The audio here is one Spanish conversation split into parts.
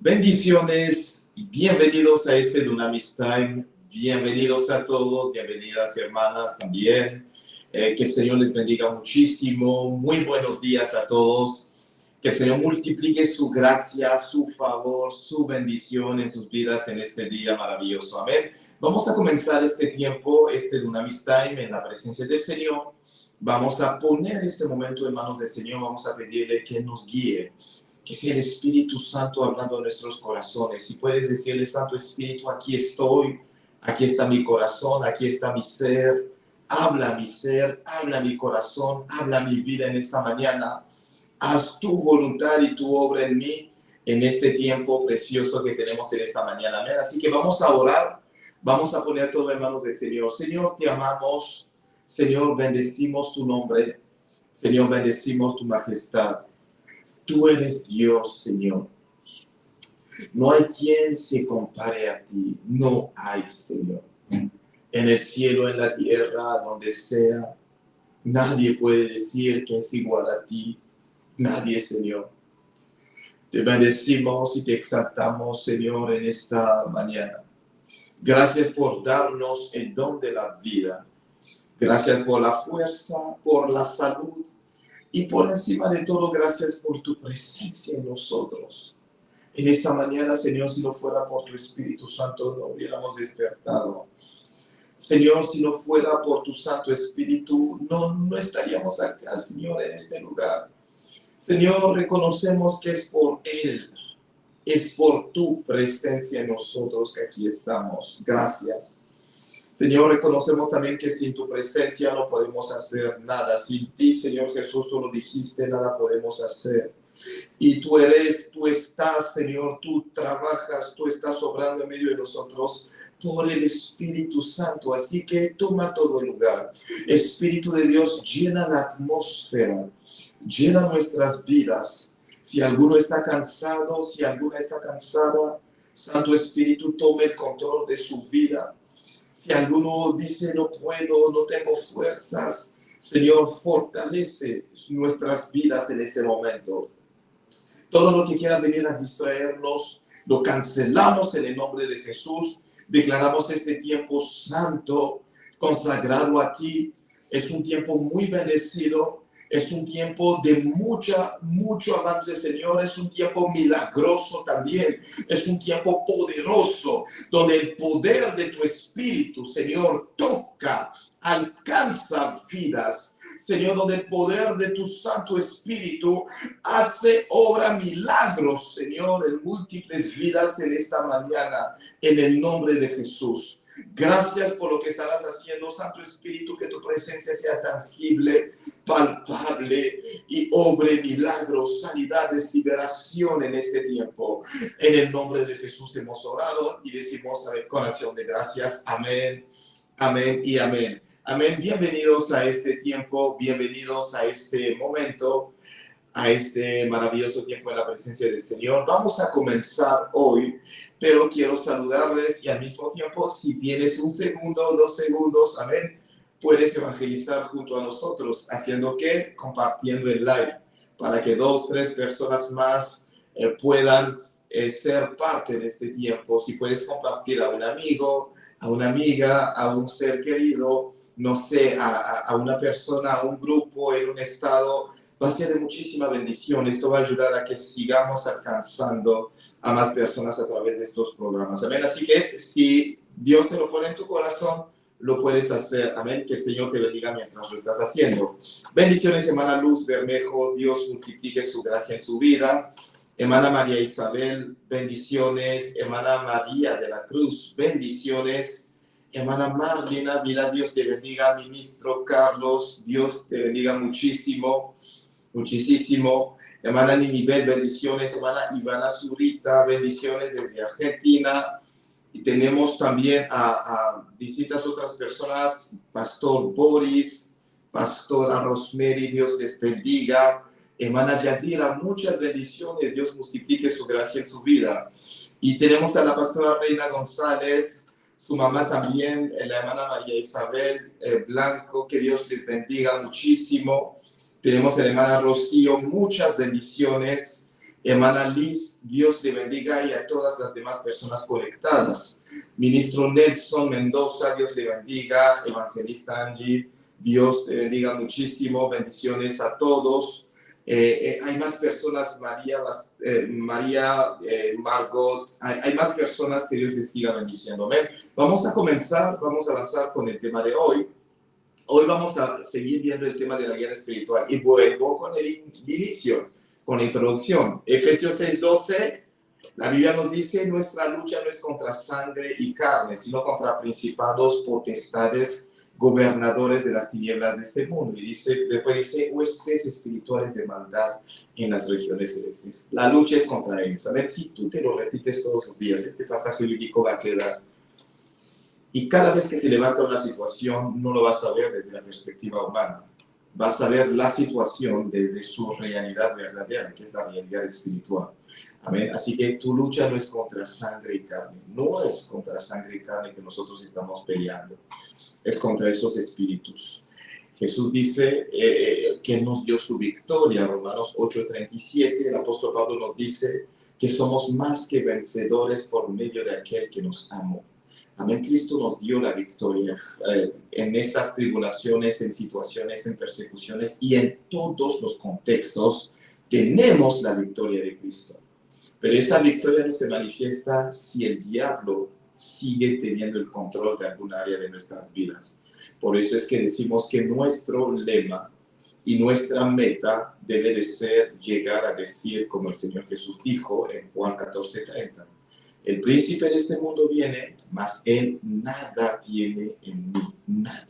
Bendiciones, bienvenidos a este Dunamis Time, bienvenidos a todos, bienvenidas hermanas también. Que el Señor les bendiga muchísimo, muy buenos días a todos. Que el Señor multiplique su gracia, su favor, su bendición en sus vidas en este día maravilloso. Amén. Vamos a comenzar este tiempo, este Dunamis Time en la presencia del Señor. Vamos a poner este momento en manos del Señor, vamos a pedirle que nos guíe. Que sea el Espíritu Santo hablando en nuestros corazones. Si puedes decirle, Santo Espíritu, aquí estoy, aquí está mi corazón, aquí está mi ser. Habla mi ser, habla mi corazón, habla mi vida en esta mañana. Haz tu voluntad y tu obra en mí en este tiempo precioso que tenemos en esta mañana. Amén. Así que vamos a orar, vamos a poner todo en manos del Señor. Señor, te amamos. Señor, bendecimos tu nombre. Señor, bendecimos tu majestad. Tú eres Dios, Señor. No hay quien se compare a ti. No hay, Señor. En el cielo, en la tierra, donde sea, nadie puede decir que es igual a ti. Nadie, Señor. Te bendecimos y te exaltamos, Señor, en esta mañana. Gracias por darnos el don de la vida. Gracias por la fuerza, por la salud. Y por encima de todo, gracias por tu presencia en nosotros. En esta mañana, Señor, si no fuera por tu Espíritu Santo, no hubiéramos despertado. Señor, si no fuera por tu Santo Espíritu, no estaríamos acá, Señor, en este lugar. Señor, reconocemos que es por Él, es por tu presencia en nosotros que aquí estamos. Gracias. Señor, reconocemos también que sin tu presencia no podemos hacer nada. Sin ti, Señor Jesús, tú lo dijiste, nada podemos hacer. Y tú estás, Señor, tú trabajas, tú estás obrando en medio de nosotros por el Espíritu Santo. Así que toma todo el lugar. Espíritu de Dios, llena la atmósfera, llena nuestras vidas. Si alguno está cansado, si alguna está cansada, Santo Espíritu, tome el control de su vida. Si alguno dice, no puedo, no tengo fuerzas, Señor, fortalece nuestras vidas en este momento. Todo lo que quiera venir a distraernos, lo cancelamos en el nombre de Jesús. Declaramos este tiempo santo, consagrado a ti. Es un tiempo muy bendecido. Es un tiempo de mucho avance, Señor. Es un tiempo milagroso también. Es un tiempo poderoso, donde el poder de tu Espíritu, Señor, toca, alcanza vidas. Señor, donde el poder de tu Santo Espíritu hace obra milagros, Señor, en múltiples vidas en esta mañana, en el nombre de Jesús. Gracias por lo que estarás haciendo, Santo Espíritu, que tu presencia sea tangible, palpable y obre milagros, sanidades, liberación en este tiempo. En el nombre de Jesús hemos orado y decimos con acción de gracias. Amén, amén y amén. Amén. Bienvenidos a este tiempo, bienvenidos a este momento, a este maravilloso tiempo en la presencia del Señor. Vamos a comenzar hoy, pero quiero saludarles y al mismo tiempo, si tienes un segundo o 2 segundos, amén, puedes evangelizar junto a nosotros, haciendo ¿qué? Compartiendo el live, para que 2, 3 personas más puedan ser parte de este tiempo. Si puedes compartir a un amigo, a una amiga, a un ser querido, no sé, a una persona, a un grupo, en un estado, va a ser de muchísima bendición. Esto va a ayudar a que sigamos alcanzando a más personas a través de estos programas. Amén. Así que si Dios te lo pone en tu corazón, lo puedes hacer. Amén. Que el Señor te bendiga mientras lo estás haciendo. Bendiciones, hermana Luz Bermejo. Dios multiplique su gracia en su vida. Hermana María Isabel, bendiciones. Hermana María de la Cruz, bendiciones. Hermana Marlena Vila, Dios te bendiga. Ministro Carlos, Dios te bendiga muchísimo. Muchísimo. Hermana Ninibel, bendiciones. Hermana Ivana Zurita, bendiciones desde Argentina. Y tenemos también a distintas otras personas. Pastor Boris, Pastora Rosemary, Dios les bendiga. Hermana Yadira, muchas bendiciones. Dios multiplique su gracia en su vida. Y tenemos a la Pastora Reina González, su mamá también, la hermana María Isabel Blanco, que Dios les bendiga muchísimo. Tenemos a la hermana Rocío, muchas bendiciones. Hermana Liz, Dios te bendiga, y a todas las demás personas conectadas. Ministro Nelson Mendoza, Dios te bendiga. Evangelista Angie, Dios te bendiga muchísimo. Bendiciones a todos. Hay más personas, Margot, hay más personas, que Dios les siga bendiciendo. Amén. Vamos a avanzar con el tema de hoy. Hoy vamos a seguir viendo el tema de la guerra espiritual y vuelvo con el inicio, con la introducción. Efesios 6:12, la Biblia nos dice: nuestra lucha no es contra sangre y carne, sino contra principados, potestades, gobernadores de las tinieblas de este mundo. Y después dice: huestes espirituales de maldad en las regiones celestes. La lucha es contra ellos. A ver, si tú te lo repites todos los días, este pasaje bíblico va a quedar. Y cada vez que se levanta una situación, no lo vas a ver desde la perspectiva humana. Vas a ver la situación desde su realidad verdadera, que es la realidad espiritual. Amén. Así que tu lucha no es contra sangre y carne. No es contra sangre y carne que nosotros estamos peleando. Es contra esos espíritus. Jesús dice que nos dio su victoria. Romanos 8:37, el apóstol Pablo nos dice que somos más que vencedores por medio de aquel que nos amó. Amén. Cristo nos dio la victoria en estas tribulaciones, en situaciones, en persecuciones y en todos los contextos. Tenemos la victoria de Cristo. Pero esa victoria no se manifiesta si el diablo sigue teniendo el control de alguna área de nuestras vidas. Por eso es que decimos que nuestro lema y nuestra meta debe de ser llegar a decir, como el Señor Jesús dijo en Juan 14:30, el príncipe de este mundo viene, mas él nada tiene en mí, nada.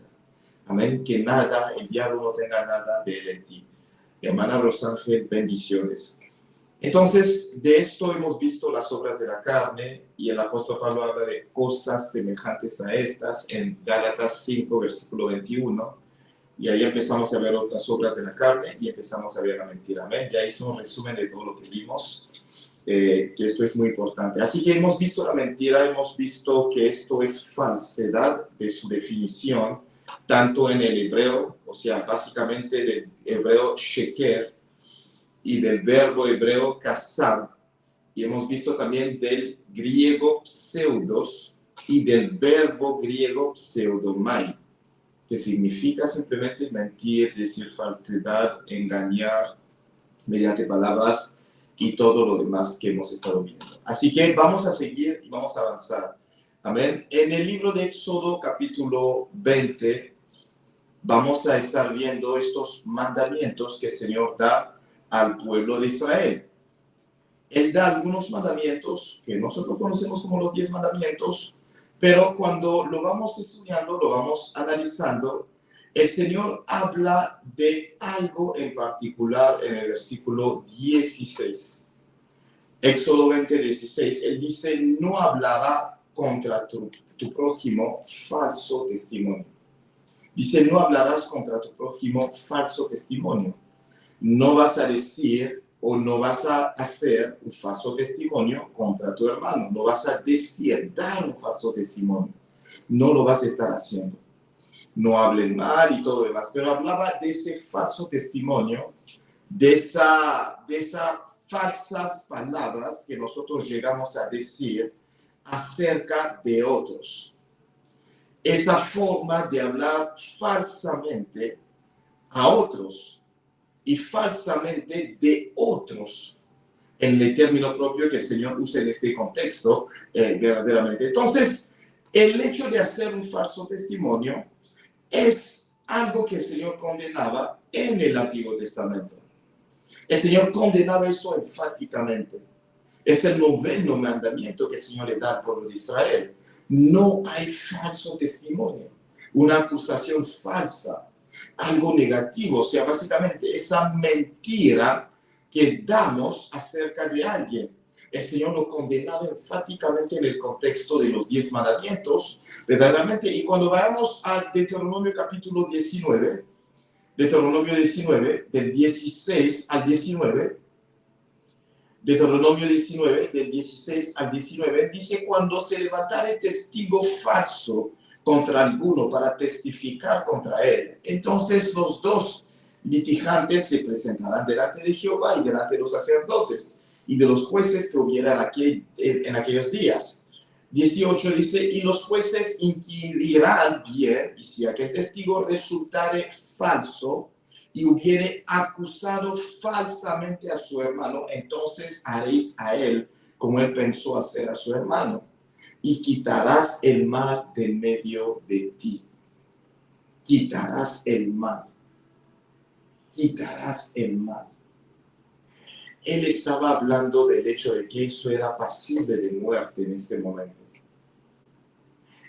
Amén, que nada, el diablo no tenga nada de él en ti. Hermana Rosángel, bendiciones. Entonces, de esto hemos visto las obras de la carne, y el apóstol Pablo habla de cosas semejantes a estas en Gálatas 5, versículo 21, y ahí empezamos a ver otras obras de la carne y empezamos a ver la mentira. Amén, ya hice un resumen de todo lo que vimos. Que esto es muy importante. Así que hemos visto la mentira, hemos visto que esto es falsedad de su definición, tanto en el hebreo, o sea, básicamente del hebreo sheker, y del verbo hebreo kasab, y hemos visto también del griego pseudos y del verbo griego pseudomai, que significa simplemente mentir, decir falsedad, engañar mediante palabras y todo lo demás que hemos estado viendo. Así que vamos a seguir y vamos a avanzar. Amén. En el libro de Éxodo, capítulo 20, vamos a estar viendo estos mandamientos que el Señor da al pueblo de Israel. Él da algunos mandamientos que nosotros conocemos como los 10 mandamientos, pero cuando lo vamos estudiando, lo vamos analizando, el Señor habla de algo en particular en el versículo 16. Éxodo 20:16, Él dice: no hablará contra tu prójimo falso testimonio. Dice: no hablarás contra tu prójimo falso testimonio. No vas a decir o no vas a hacer un falso testimonio contra tu hermano. No vas a decir, dar un falso testimonio. No lo vas a estar haciendo. No hablen mal y todo lo demás, pero hablaba de ese falso testimonio, de esas falsas palabras que nosotros llegamos a decir acerca de otros. Esa forma de hablar falsamente a otros y falsamente de otros, en el término propio que el Señor usa en este contexto, verdaderamente. Entonces, el hecho de hacer un falso testimonio es algo que el Señor condenaba en el Antiguo Testamento. El Señor condenaba eso enfáticamente. Es el 9º mandamiento que el Señor le da al pueblo de Israel. No hay falso testimonio, una acusación falsa, algo negativo, o sea, básicamente esa mentira que damos acerca de alguien. El Señor lo condenaba enfáticamente en el contexto de los 10 mandamientos, verdaderamente. Y cuando vayamos a Deuteronomio capítulo 19, Deuteronomio 19, del 16 al 19, Deuteronomio 19, del 16 al 19, dice: cuando se levantare testigo falso contra alguno para testificar contra él, entonces los dos litigantes se presentarán delante de Jehová y delante de los sacerdotes. y de los jueces que hubiera en aquellos días. 18 dice, y los jueces inquirirán bien, y si aquel testigo resultare falso y hubiere acusado falsamente a su hermano, entonces haréis a él como él pensó hacer a su hermano, y quitarás el mal del medio de ti. Quitarás el mal. Quitarás el mal. Él estaba hablando del hecho de que eso era pasible de muerte en este momento.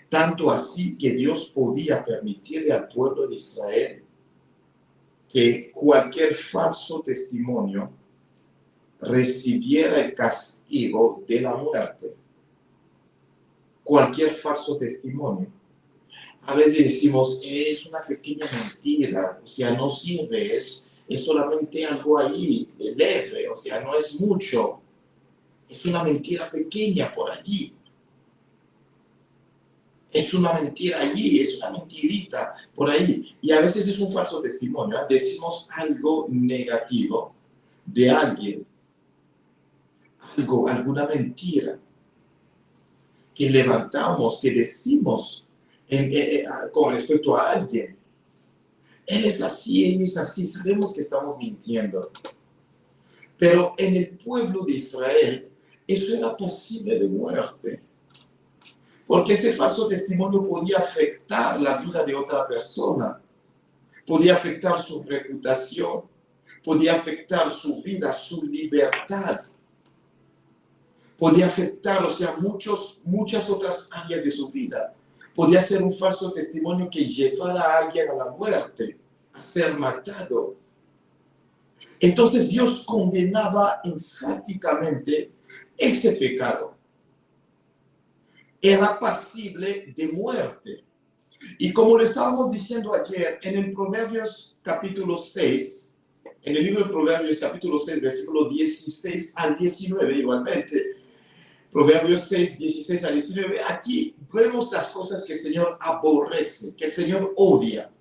Tanto así que Dios podía permitirle al pueblo de Israel que cualquier falso testimonio recibiera el castigo de la muerte. Cualquier falso testimonio. A veces decimos, es una pequeña mentira, o sea, no sirve, es solamente algo ahí, leve, o sea, no es mucho. Es una mentira pequeña por allí. Es una mentira allí, es una mentirita por ahí. Y a veces es un falso testimonio. Decimos algo negativo de alguien, alguna mentira que levantamos, que decimos con respecto a alguien. Él es así, sabemos que estamos mintiendo. Pero en el pueblo de Israel, eso era posible de muerte. Porque ese falso testimonio podía afectar la vida de otra persona, podía afectar su reputación, podía afectar su vida, su libertad, podía afectar, o sea, muchas otras áreas de su vida. Podía ser un falso testimonio que llevara a alguien a la muerte, a ser matado. Entonces Dios condenaba enfáticamente ese pecado. Era pasible de muerte. Y como lo estábamos diciendo ayer, en el Proverbios capítulo 6, en el libro de Proverbios capítulo 6, versículo 16 al 19 igualmente, Proverbios 6, 16 al 19, aquí vemos las cosas que el Señor aborrece, que el Señor odia.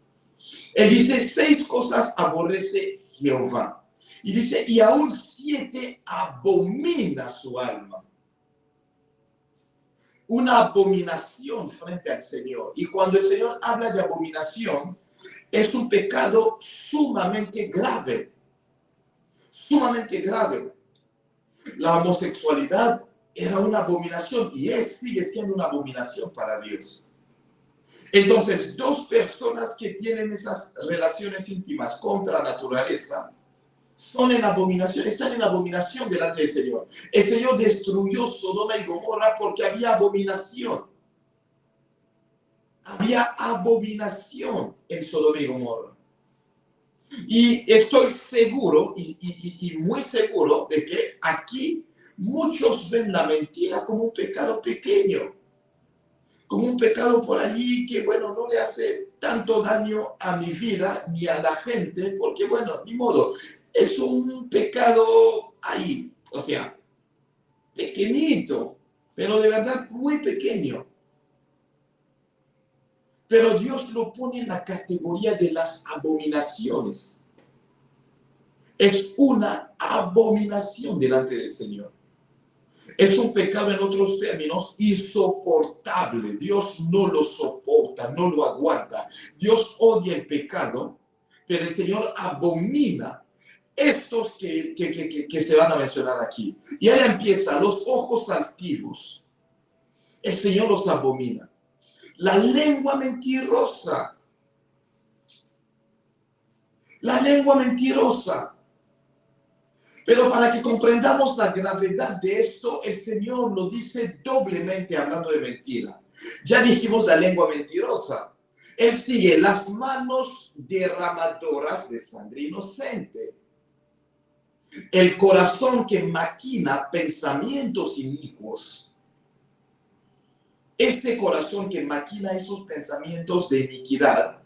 Él dice, 6 cosas aborrece Jehová. Y dice, y aún 7 abomina su alma. Una abominación frente al Señor. Y cuando el Señor habla de abominación, es un pecado sumamente grave. Sumamente grave. La homosexualidad era una abominación y sigue siendo una abominación para Dios. Entonces, 2 personas que tienen esas relaciones íntimas contra la naturaleza son en abominación, están en abominación delante del Señor. El Señor destruyó Sodoma y Gomorra porque había abominación. Había abominación en Sodoma y Gomorra. Y estoy seguro y muy seguro de que aquí muchos ven la mentira como un pecado pequeño, como un pecado por allí que, bueno, no le hace tanto daño a mi vida ni a la gente, porque, bueno, ni modo, es un pecado ahí, o sea, pequeñito, pero de verdad muy pequeño. Pero Dios lo pone en la categoría de las abominaciones. Es una abominación delante del Señor. Es un pecado, en otros términos, insoportable. Dios no lo soporta, no lo aguanta. Dios odia el pecado, pero el Señor abomina estos que se van a mencionar aquí. Y él empieza, los ojos altivos. El Señor los abomina. La lengua mentirosa. La lengua mentirosa. Pero para que comprendamos la gravedad de esto, el Señor lo dice doblemente hablando de mentira. Ya dijimos la lengua mentirosa. Él sigue, las manos derramadoras de sangre inocente. El corazón que maquina pensamientos inicuos. Ese corazón que maquina esos pensamientos de iniquidad,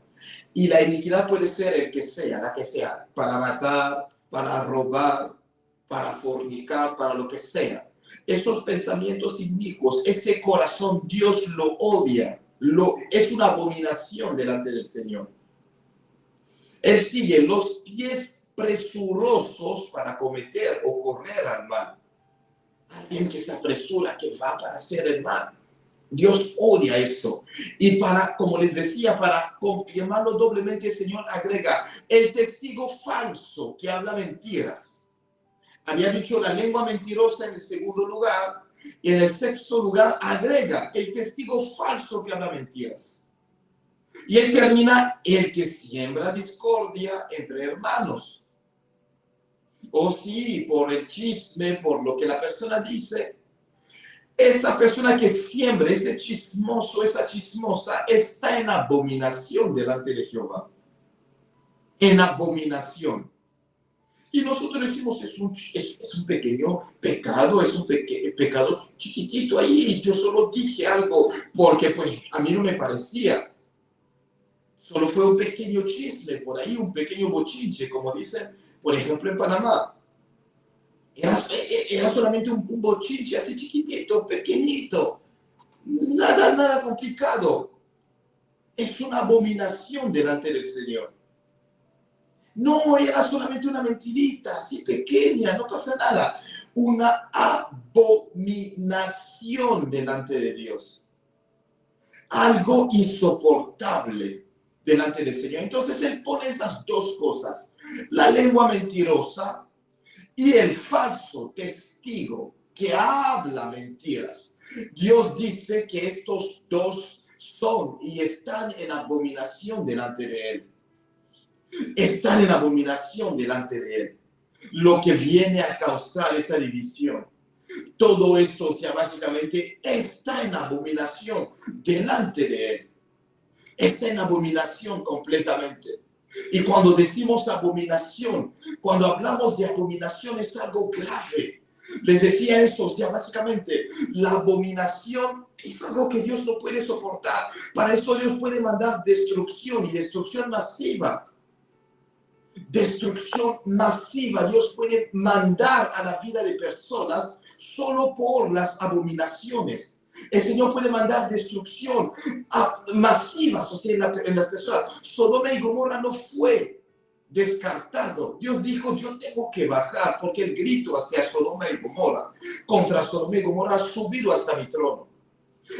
y la iniquidad puede ser el que sea, la que sea, para matar, para robar, para fornicar, para lo que sea. Esos pensamientos inicuos, ese corazón, Dios lo odia. Es una abominación delante del Señor. Él sigue, los pies presurosos para cometer o correr al mal. Alguien que se apresura, que va para hacer el mal. Dios odia esto. Y para, como les decía, para confirmarlo doblemente, el Señor agrega el testigo falso que habla mentiras. Había dicho la lengua mentirosa en el segundo lugar, y en el sexto lugar agrega el testigo falso que habla mentiras. Y él termina, el que siembra discordia entre hermanos. O sí, por el chisme, por lo que la persona dice, esa persona que siembra, ese chismoso, esa chismosa, está en abominación delante de Jehová. En abominación. Y nosotros decimos, es un pequeño pecado, es un pecado chiquitito ahí. Yo solo dije algo porque pues a mí no me parecía. Solo fue un pequeño chisme por ahí, un pequeño bochinche, como dicen, por ejemplo, en Panamá. Era solamente un bochinche así chiquitito, pequeñito. Nada complicado. Es una abominación delante del Señor. No era solamente una mentirita así pequeña, no pasa nada. Una abominación delante de Dios. Algo insoportable delante del Señor. Entonces Él pone esas dos cosas. La lengua mentirosa y el falso testigo que habla mentiras. Dios dice que estos dos son y están en abominación delante de Él. Están en abominación delante de Él. Lo que viene a causar esa división. Todo esto, o sea, básicamente está en abominación delante de Él. Está en abominación completamente. Y cuando decimos abominación, cuando hablamos de abominación es algo grave. Les decía esto, o sea, básicamente la abominación es algo que Dios no puede soportar. Para esto Dios puede mandar destrucción y destrucción masiva. Destrucción masiva Dios puede mandar a la vida de personas solo por las abominaciones. El Señor puede mandar destrucción masivas, o sea, en las personas. Sodoma y Gomorra no fue descartado. Dios dijo, yo tengo que bajar, porque el grito hacia Sodoma y Gomorra, contra Sodoma y Gomorra, ha subido hasta mi trono.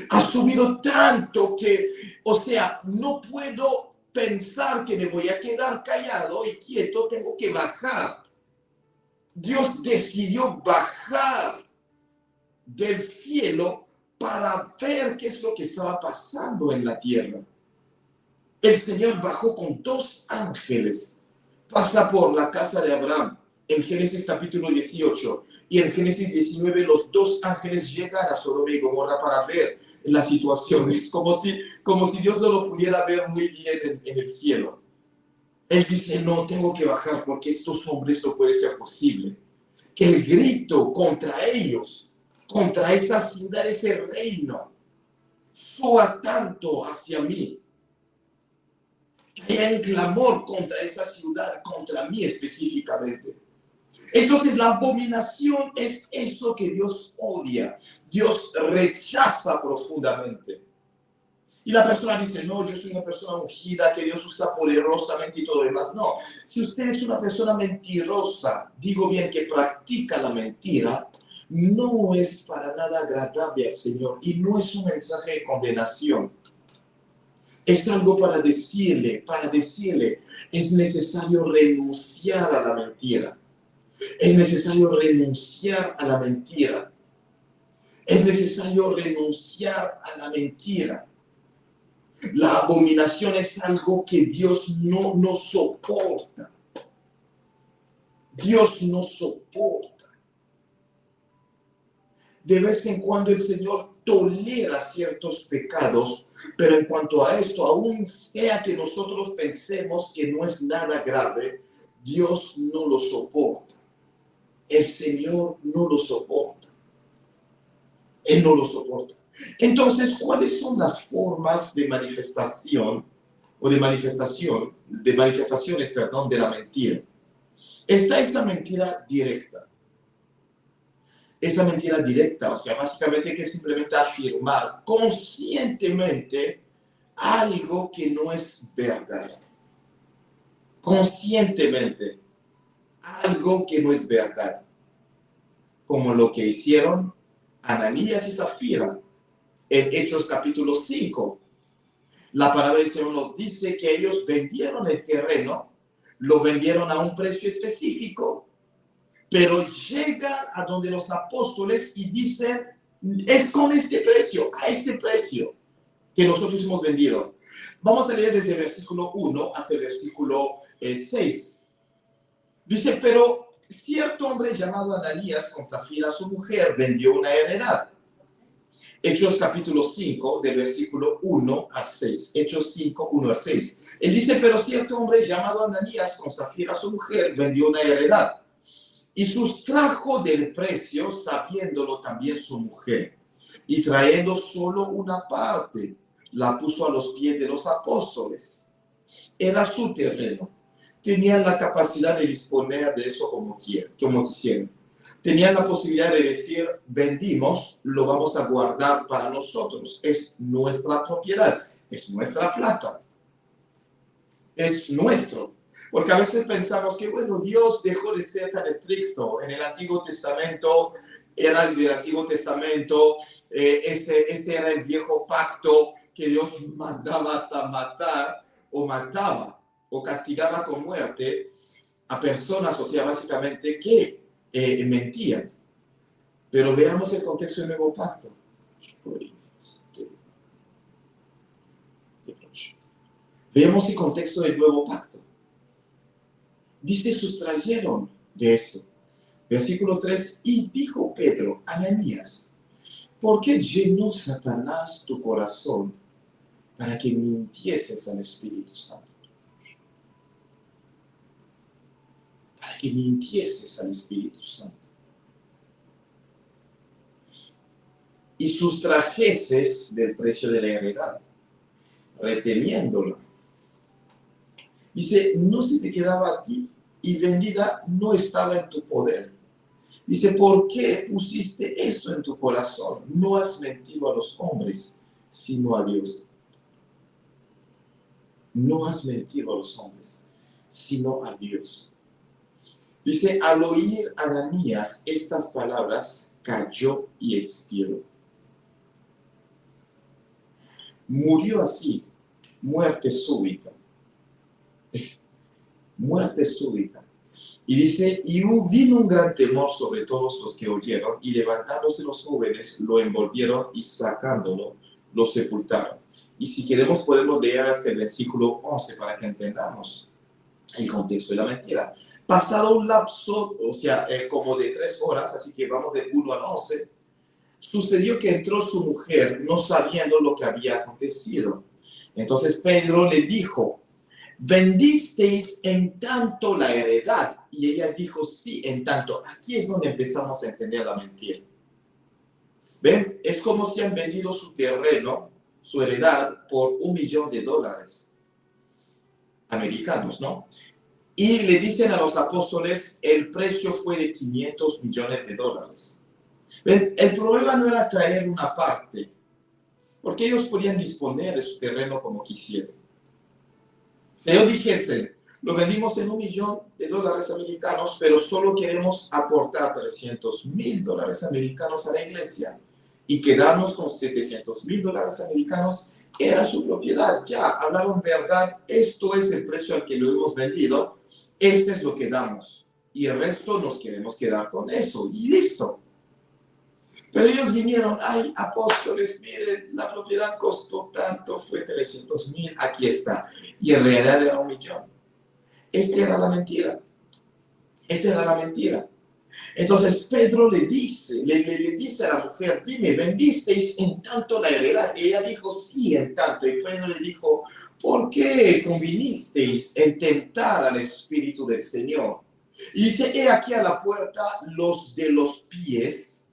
Ha subido tanto que, o sea, no puedo pensar que me voy a quedar callado y quieto, tengo que bajar. Dios decidió bajar del cielo para ver qué es lo que estaba pasando en la tierra. El Señor bajó con 2 ángeles, pasa por la casa de Abraham, en Génesis capítulo 18, y en Génesis 19 los 2 ángeles llegan a Sodoma y Gomorra para ver la situación. Es como si Dios no lo pudiera ver muy bien en el cielo. Él dice, no, tengo que bajar porque estos hombres no puede ser posible. Que el grito contra ellos, contra esa ciudad, ese reino, suba tanto hacia mí. Que haya un clamor contra esa ciudad, contra mí específicamente. Entonces la abominación es eso que Dios odia. Dios rechaza profundamente. Y la persona dice, no, yo soy una persona ungida que Dios usa poderosamente y todo lo demás. No, si usted es una persona mentirosa, digo bien que practica la mentira, no es para nada agradable al Señor y no es un mensaje de condenación. Es algo para decirle, es necesario renunciar a la mentira. Es necesario renunciar a la mentira. Es necesario renunciar a la mentira. La abominación es algo que Dios no soporta. Dios no soporta. De vez en cuando el Señor tolera ciertos pecados, pero en cuanto a esto, aún sea que nosotros pensemos que no es nada grave, Dios no lo soporta. El Señor no lo soporta. Él no lo soporta. Entonces, ¿cuáles son las formas de manifestación o de manifestaciones, de la mentira? Está esta mentira directa. Esa mentira directa, o sea, básicamente que es simplemente afirmar conscientemente algo que no es verdad. Conscientemente algo que no es verdad. como lo que hicieron Ananías y Zafira en Hechos capítulo 5. La palabra del Señor nos dice que ellos vendieron el terreno, lo vendieron a un precio específico, pero llegan a donde los apóstoles y dicen, es con este precio, a este precio que nosotros hemos vendido. Vamos a leer desde el versículo 1 hasta el versículo 6. Dice, pero cierto hombre llamado Ananías con Zafira, su mujer, vendió una heredad. Hechos capítulo 5, del versículo 1 al 6. Hechos 5, 1 al 6. Él dice, pero cierto hombre llamado Ananías con Zafira, su mujer, vendió una heredad y sustrajo del precio, sabiéndolo también su mujer, y trayendo solo una parte, la puso a los pies de los apóstoles. Era su terreno. Tenían la capacidad de disponer de eso como quisieran. Tenían la posibilidad de decir, vendimos, lo vamos a guardar para nosotros. Es nuestra propiedad, es nuestra plata, es nuestro. Porque a veces pensamos que, bueno, Dios dejó de ser tan estricto. En el Antiguo Testamento, era el del Antiguo Testamento, ese era el viejo pacto que Dios mandaba hasta matar, o mataba, o castigaba con muerte a personas, o sea, básicamente que mentían. Pero veamos el contexto del nuevo pacto. Veamos el contexto del nuevo pacto. Dice, sustrayeron de eso. Versículo 3, y dijo Pedro, Ananías, ¿por qué llenó Satanás tu corazón para que mintieses al Espíritu Santo? Para que mintieses al Espíritu Santo. Y sustrajeses del precio de la heredad, reteniéndolo. Dice, no se te quedaba a ti y vendida no estaba en tu poder. Dice, ¿por qué pusiste eso en tu corazón? No has mentido a los hombres, sino a Dios. No has mentido a los hombres, sino a Dios. Dice, al oír Ananías estas palabras, cayó y expiró. Murió así, muerte súbita. Muerte súbita. Y dice, y vino un gran temor sobre todos los que oyeron, y levantándose los jóvenes, lo envolvieron y sacándolo, lo sepultaron. Y si queremos podemos leer hasta el versículo 11 para que entendamos el contexto de la mentira. Pasado un lapso, o sea, como de 3 horas, así que vamos del 1 al 11, sucedió que entró su mujer no sabiendo lo que había acontecido. Entonces Pedro le dijo, ¿vendisteis en tanto la heredad? Y ella dijo, sí, en tanto. Aquí es donde empezamos a entender la mentira. ¿Ven? Es como si han vendido su terreno, su heredad, por $1,000,000 americanos, ¿no? Y le dicen a los apóstoles, el precio fue de $500 millones. ¿Ven? El problema no era traer una parte, porque ellos podían disponer de su terreno como quisieran. Si yo dijese, lo vendimos en $1,000,000 americanos, pero solo queremos aportar $300,000 americanos a la iglesia y quedarnos con $700,000 americanos, era su propiedad. Ya hablaron verdad, esto es el precio al que lo hemos vendido, este es lo que damos y el resto nos queremos quedar con eso y listo. Pero ellos vinieron, ay, apóstoles, miren, la propiedad costó tanto, fue 300,000, aquí está. Y en realidad era 1,000,000. Esta era la mentira. Esa era la mentira. Entonces Pedro le dice a la mujer, dime, ¿vendisteis en tanto la heredad? Y ella dijo, sí, en tanto. Y Pedro le dijo, ¿por qué convinisteis en tentar al Espíritu del Señor? Y dice, he aquí a la puerta los de los pies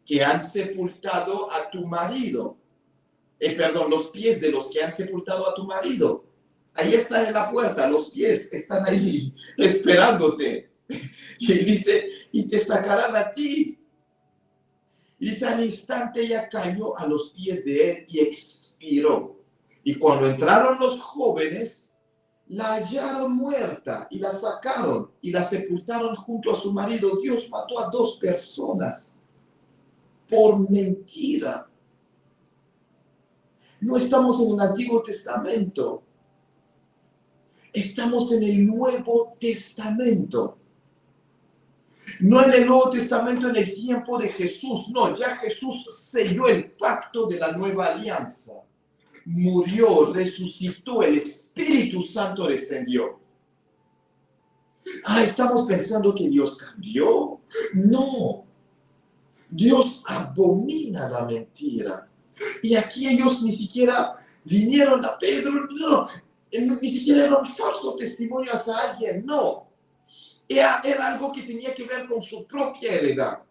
que han sepultado a tu marido. Los pies de los que han sepultado a tu marido. Ahí están en la puerta, los pies están ahí esperándote. Y dice, y te sacarán a ti. Y dice, al instante ella cayó a los pies de él y expiró. Y cuando entraron los jóvenes, la hallaron muerta y la sacaron y la sepultaron junto a su marido. Dios mató a 2 personas por mentira. No estamos en el Antiguo Testamento. Estamos en el Nuevo Testamento. No en el Nuevo Testamento en el tiempo de Jesús. No, ya Jesús selló el pacto de la nueva alianza. Murió, resucitó, el Espíritu Santo descendió. Estamos pensando que Dios cambió. No, Dios abomina la mentira. Y aquí ellos ni siquiera vinieron a Pedro, no, ni siquiera era un falso testimonio hacia alguien, no. Era algo que tenía que ver con su propia heredad.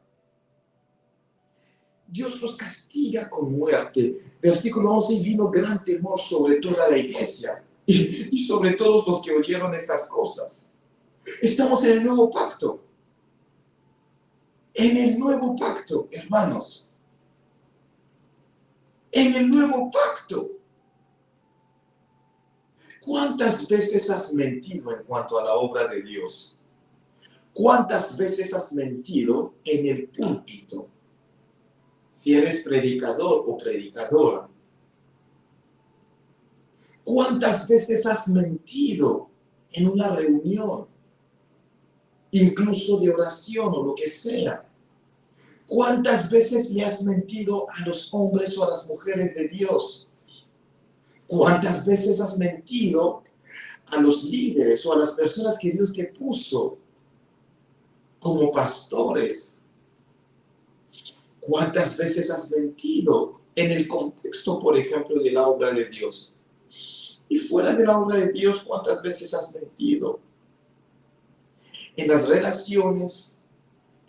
Dios los castiga con muerte. Versículo 11, vino gran temor sobre toda la iglesia y sobre todos los que oyeron estas cosas. Estamos en el nuevo pacto. En el nuevo pacto, hermanos. En el nuevo pacto. ¿Cuántas veces has mentido en cuanto a la obra de Dios? ¿Cuántas veces has mentido en el púlpito? Si eres predicador o predicadora. ¿Cuántas veces has mentido en una reunión? Incluso de oración o lo que sea. ¿Cuántas veces le has mentido a los hombres o a las mujeres de Dios? ¿Cuántas veces has mentido a los líderes o a las personas que Dios te puso como pastores? ¿Cuántas veces has mentido en el contexto, por ejemplo, de la obra de Dios? Y fuera de la obra de Dios, ¿cuántas veces has mentido? En las relaciones,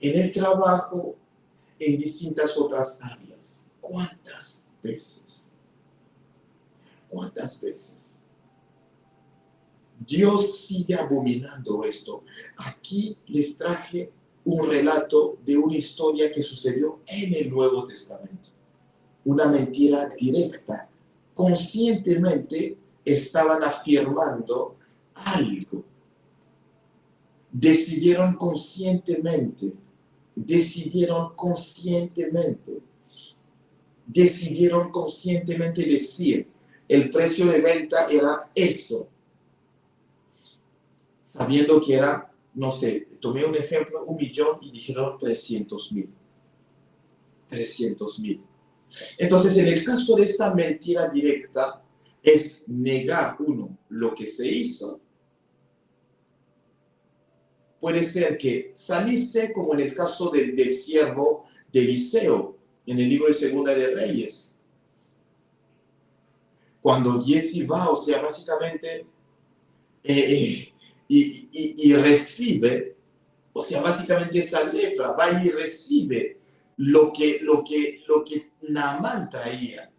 en el trabajo, en distintas otras áreas. ¿Cuántas veces? ¿Cuántas veces? Dios sigue abominando esto. Aquí les traje un relato de una historia que sucedió en el Nuevo Testamento. Una mentira directa. Conscientemente estaban afirmando algo. Decidieron conscientemente decir, el precio de venta era eso, sabiendo que era, no sé, tomé un ejemplo, 1.000.000 y dijeron 300.000. Entonces, en el caso de esta mentira directa, es negar uno lo que se hizo. Puede ser que saliste, como en el caso del siervo de Eliseo, en el libro de Segunda de Reyes. Cuando Giezi va, o sea, básicamente, y recibe, o sea, básicamente esa lepra, va y recibe lo que Naamán traía.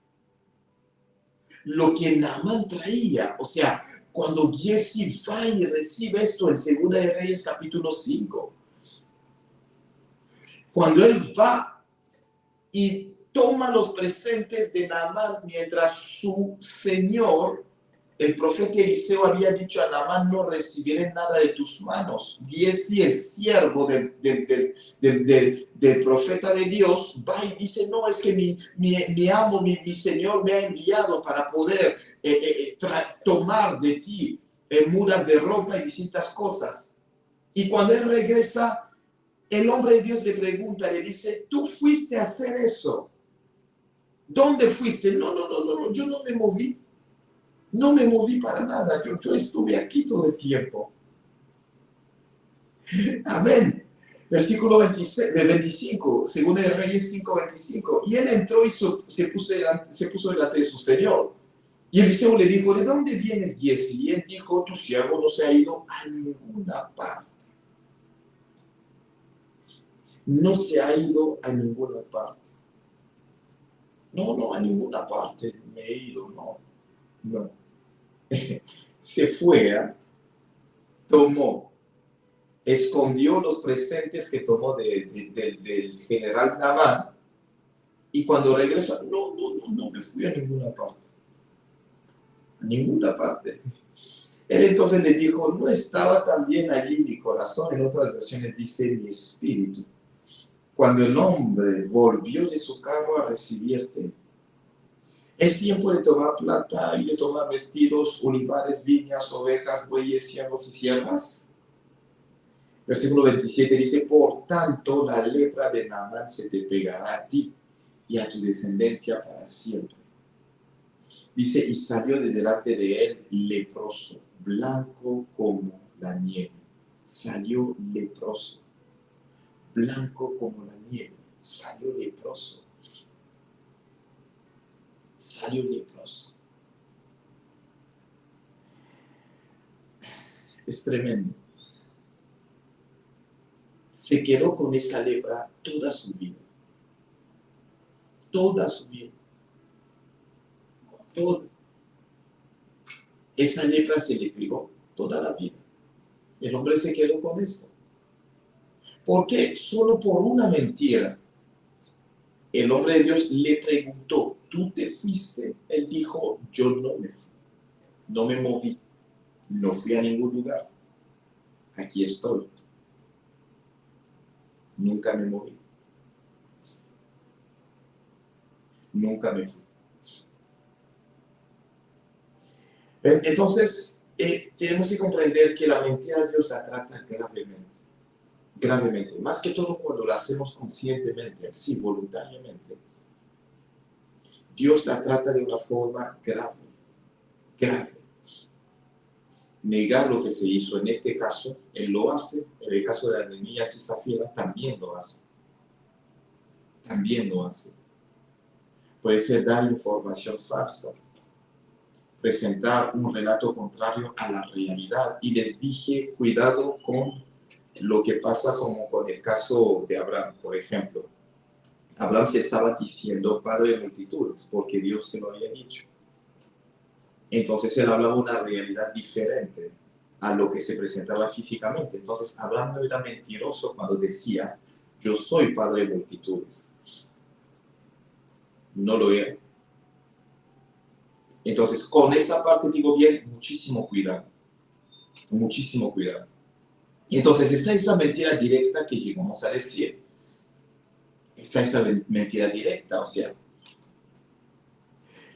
Lo que Naamán traía, o sea, cuando Giezi va y recibe esto en Segunda de Reyes capítulo 5, cuando él va y toma los presentes de Naamán mientras su señor, el profeta Eliseo, había dicho a Naamán: no recibiré nada de tus manos. Giezi, el siervo del profeta de Dios, va y dice: no, es que mi amo, mi señor me ha enviado para poder tomar de ti mudas de ropa y distintas cosas. Y cuando él regresa, el hombre de Dios le pregunta, le dice: ¿tú fuiste a hacer eso? ¿Dónde fuiste? No, yo no me moví. No me moví para nada. Yo estuve aquí todo el tiempo. Amén. Versículo 25, Segunda de Reyes 5:25. Y él entró y se puso delante de su señor. Y Eliseo le dijo: ¿de dónde vienes, Giezi? Y él dijo: tu siervo no se ha ido a ninguna parte. No se ha ido a ninguna parte. No, a ninguna parte me he ido, no. Se fue, tomó, escondió los presentes que tomó del general Naamán, y cuando regresó, no me fui a ninguna parte. A ninguna parte. Él entonces le dijo, ¿no estaba también allí mi corazón? En otras versiones dice mi espíritu. Cuando el hombre volvió de su carro a recibirte, es tiempo de tomar plata y de tomar vestidos, olivares, viñas, ovejas, bueyes, siervos y siervas. Versículo 27 dice, por tanto la lepra de Naamán se te pegará a ti y a tu descendencia para siempre. Dice, y salió de delante de él leproso, blanco como la nieve. Salió leproso, blanco como la nieve. Salió leproso. Salió leproso. Es tremendo. Se quedó con esa lepra toda su vida. Toda su vida. Toda. Esa lepra se le pegó toda la vida. El hombre se quedó con esto. ¿Por qué? Solo por una mentira. El hombre de Dios le preguntó, ¿tú te fuiste? Él dijo, yo no me fui. No me moví. No fui a ningún lugar. Aquí estoy. Nunca me moví. Nunca me fui. Entonces, tenemos que comprender que la mentira Dios la trata gravemente. Gravemente. Más que todo cuando la hacemos conscientemente, así, voluntariamente. Dios la trata de una forma grave. Grave. Negar lo que se hizo en este caso, Él lo hace. En el caso de Ananías y Zafira también lo hace. También lo hace. Puede ser dar información falsa, presentar un relato contrario a la realidad. Y les dije, cuidado con lo que pasa como con el caso de Abraham, por ejemplo. Abraham se estaba diciendo padre de multitudes porque Dios se lo había dicho. Entonces él hablaba una realidad diferente a lo que se presentaba físicamente. Entonces Abraham no era mentiroso cuando decía, yo soy padre de multitudes. No lo era. Entonces, con esa parte digo bien, muchísimo cuidado. Muchísimo cuidado. Entonces, está esa mentira directa que llegamos a decir. Está esa mentira directa, o sea,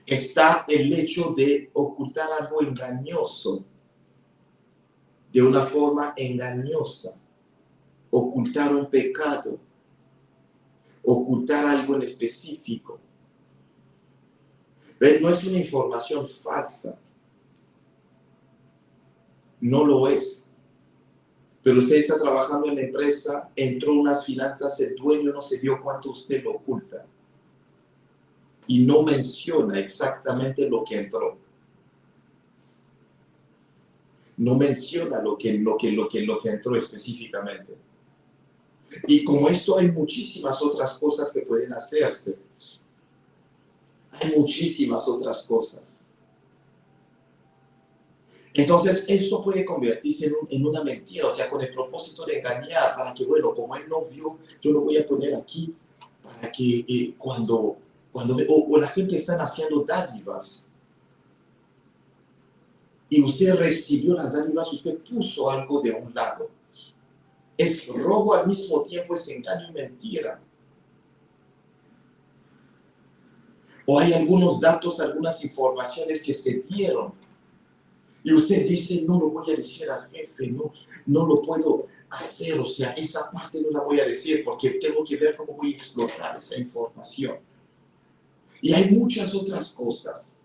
está el hecho de ocultar algo engañoso, de una forma engañosa, ocultar un pecado, ocultar algo en específico. No es una información falsa, no lo es. Pero usted está trabajando en la empresa, entró unas finanzas, el dueño no se dio cuánto usted lo oculta. Y no menciona exactamente lo que entró. No menciona lo que entró específicamente. Y como esto hay muchísimas otras cosas que pueden hacerse. Hay muchísimas otras cosas. Entonces, esto puede convertirse en una mentira, o sea, con el propósito de engañar, para que, bueno, como él no vio, yo lo voy a poner aquí, para que cuando la gente está haciendo dádivas, y usted recibió las dádivas, usted puso algo de un lado. Es robo al mismo tiempo, es engaño y mentira. O hay algunos datos, algunas informaciones que se dieron, y usted dice, no lo voy a decir al jefe, no lo puedo hacer, o sea, esa parte no la voy a decir porque tengo que ver cómo voy a explotar esa información. Y hay muchas otras cosas.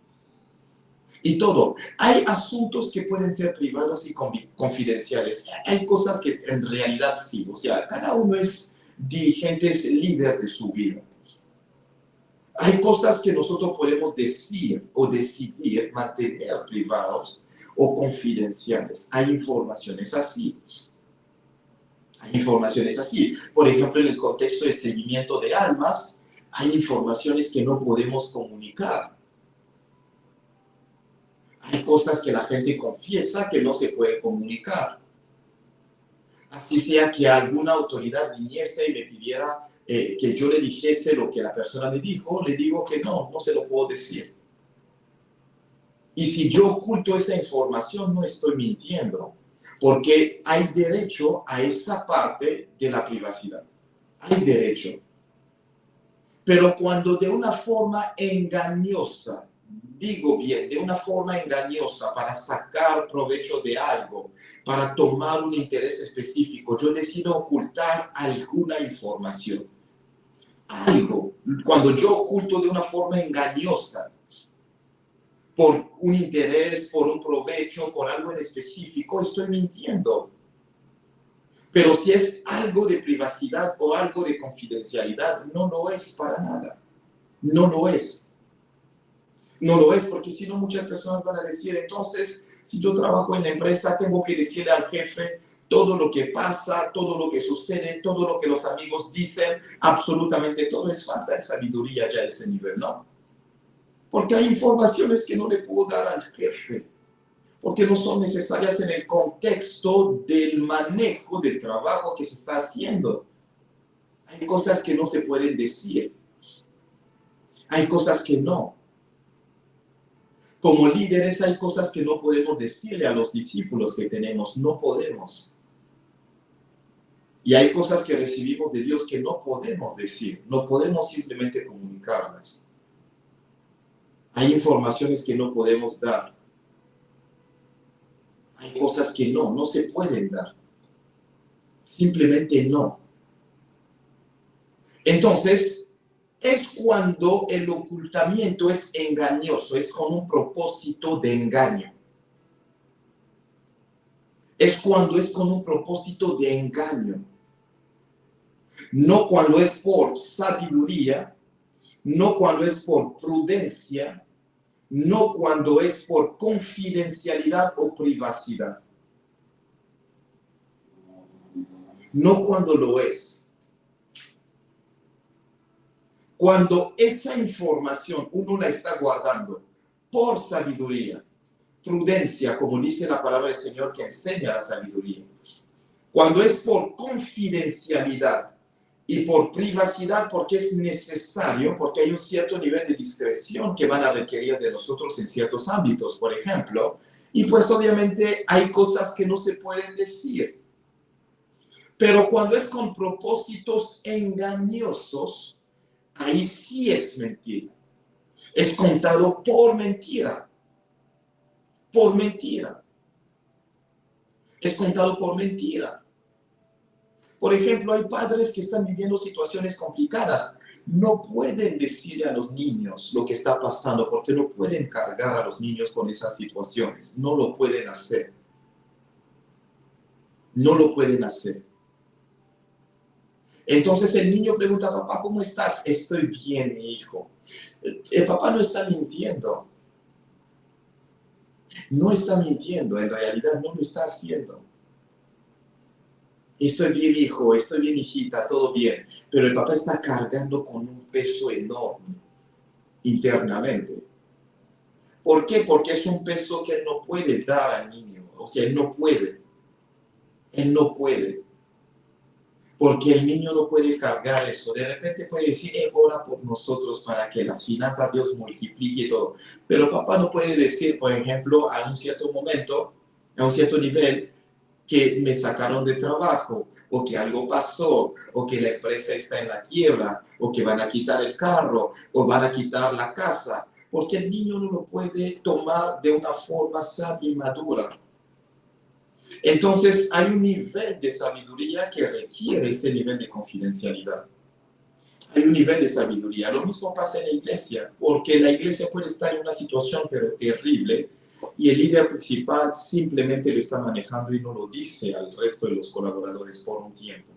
Y todo. Hay asuntos que pueden ser privados y confidenciales. Hay cosas que en realidad sí, o sea, cada uno es dirigente, es líder de su vida. Hay cosas que nosotros podemos decir o decidir mantener privados o confidenciales. Hay informaciones así. Hay informaciones así. Por ejemplo, en el contexto de seguimiento de almas, hay informaciones que no podemos comunicar. Hay cosas que la gente confiesa que no se puede comunicar. Así sea que alguna autoridad viniese y me pidiera que yo le dijese lo que la persona me dijo, le digo que no se lo puedo decir. Y si yo oculto esa información, no estoy mintiendo, porque hay derecho a esa parte de la privacidad. Hay derecho. Pero cuando de una forma engañosa, digo bien, de una forma engañosa para sacar provecho de algo, para tomar un interés específico, yo decido ocultar alguna información. Algo. Cuando yo oculto de una forma engañosa, por un interés, por un provecho, por algo en específico, estoy mintiendo. Pero si es algo de privacidad o algo de confidencialidad, no lo es para nada. No lo es. No lo es, porque si no muchas personas van a decir, entonces, si yo trabajo en la empresa, tengo que decirle al jefe todo lo que pasa, todo lo que sucede, todo lo que los amigos dicen, absolutamente todo. Es falta de sabiduría ya a ese nivel, ¿no? Porque hay informaciones que no le puedo dar al jefe, porque no son necesarias en el contexto del manejo del trabajo que se está haciendo. Hay cosas que no se pueden decir. Hay cosas que no. Como líderes hay cosas que no podemos decirle a los discípulos que tenemos. No podemos. Y hay cosas que recibimos de Dios que no podemos decir. No podemos simplemente comunicarlas. Hay informaciones que no podemos dar. Hay cosas que no se pueden dar. Simplemente no. Entonces, es cuando el ocultamiento es engañoso, es con un propósito de engaño. Es cuando es con un propósito de engaño. No cuando es por sabiduría, no cuando es por prudencia, no cuando es por confidencialidad o privacidad. No cuando lo es. Cuando esa información uno la está guardando por sabiduría, prudencia, como dice la palabra del Señor que enseña la sabiduría. Cuando es por confidencialidad y por privacidad, porque es necesario, porque hay un cierto nivel de discreción que van a requerir de nosotros en ciertos ámbitos, por ejemplo, y pues obviamente hay cosas que no se pueden decir. Pero cuando es con propósitos engañosos, ahí sí es mentira. Es contado por mentira. Por mentira. Es contado por mentira. Por ejemplo, hay padres que están viviendo situaciones complicadas. No pueden decirle a los niños lo que está pasando porque no pueden cargar a los niños con esas situaciones. No lo pueden hacer. No lo pueden hacer. Entonces el niño pregunta, papá, ¿cómo estás? Estoy bien, mi hijo. El papá no está mintiendo. No está mintiendo, en realidad no lo está haciendo. Estoy bien, hijo, estoy bien, hijita, todo bien. Pero el papá está cargando con un peso enorme internamente. ¿Por qué? Porque es un peso que él no puede dar al niño. O sea, él no puede. Él no puede. Porque el niño no puede cargar eso. De repente puede decir, ora por nosotros para que las finanzas Dios multiplique todo. Pero papá no puede decir, por ejemplo, a un cierto momento, a un cierto nivel, que me sacaron de trabajo, o que algo pasó, o que la empresa está en la quiebra, o que van a quitar el carro, o van a quitar la casa, porque el niño no lo puede tomar de una forma sabia y madura. Entonces hay un nivel de sabiduría que requiere ese nivel de confidencialidad. Hay un nivel de sabiduría. Lo mismo pasa en la iglesia, porque la iglesia puede estar en una situación pero terrible, y el líder principal simplemente lo está manejando y no lo dice al resto de los colaboradores por un tiempo.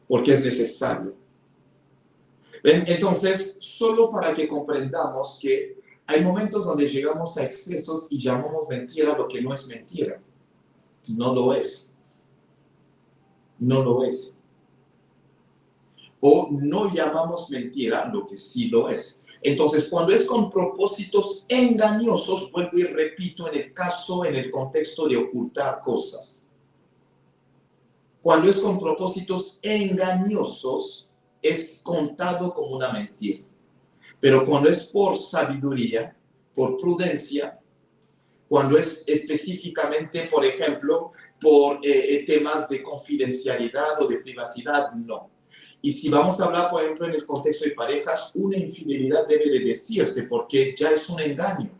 Porque es necesario. Entonces, solo para que comprendamos que hay momentos donde llegamos a excesos y llamamos mentira lo que no es mentira. No lo es. No lo es. O no llamamos mentira lo que sí lo es. Entonces, cuando es con propósitos engañosos, vuelvo y repito, en el caso, en el contexto de ocultar cosas. Cuando es con propósitos engañosos, es contado como una mentira. Pero cuando es por sabiduría, por prudencia, cuando es específicamente, por ejemplo, por temas de confidencialidad o de privacidad, no. Y si vamos a hablar, por ejemplo, en el contexto de parejas, una infidelidad debe de decirse porque ya es un engaño.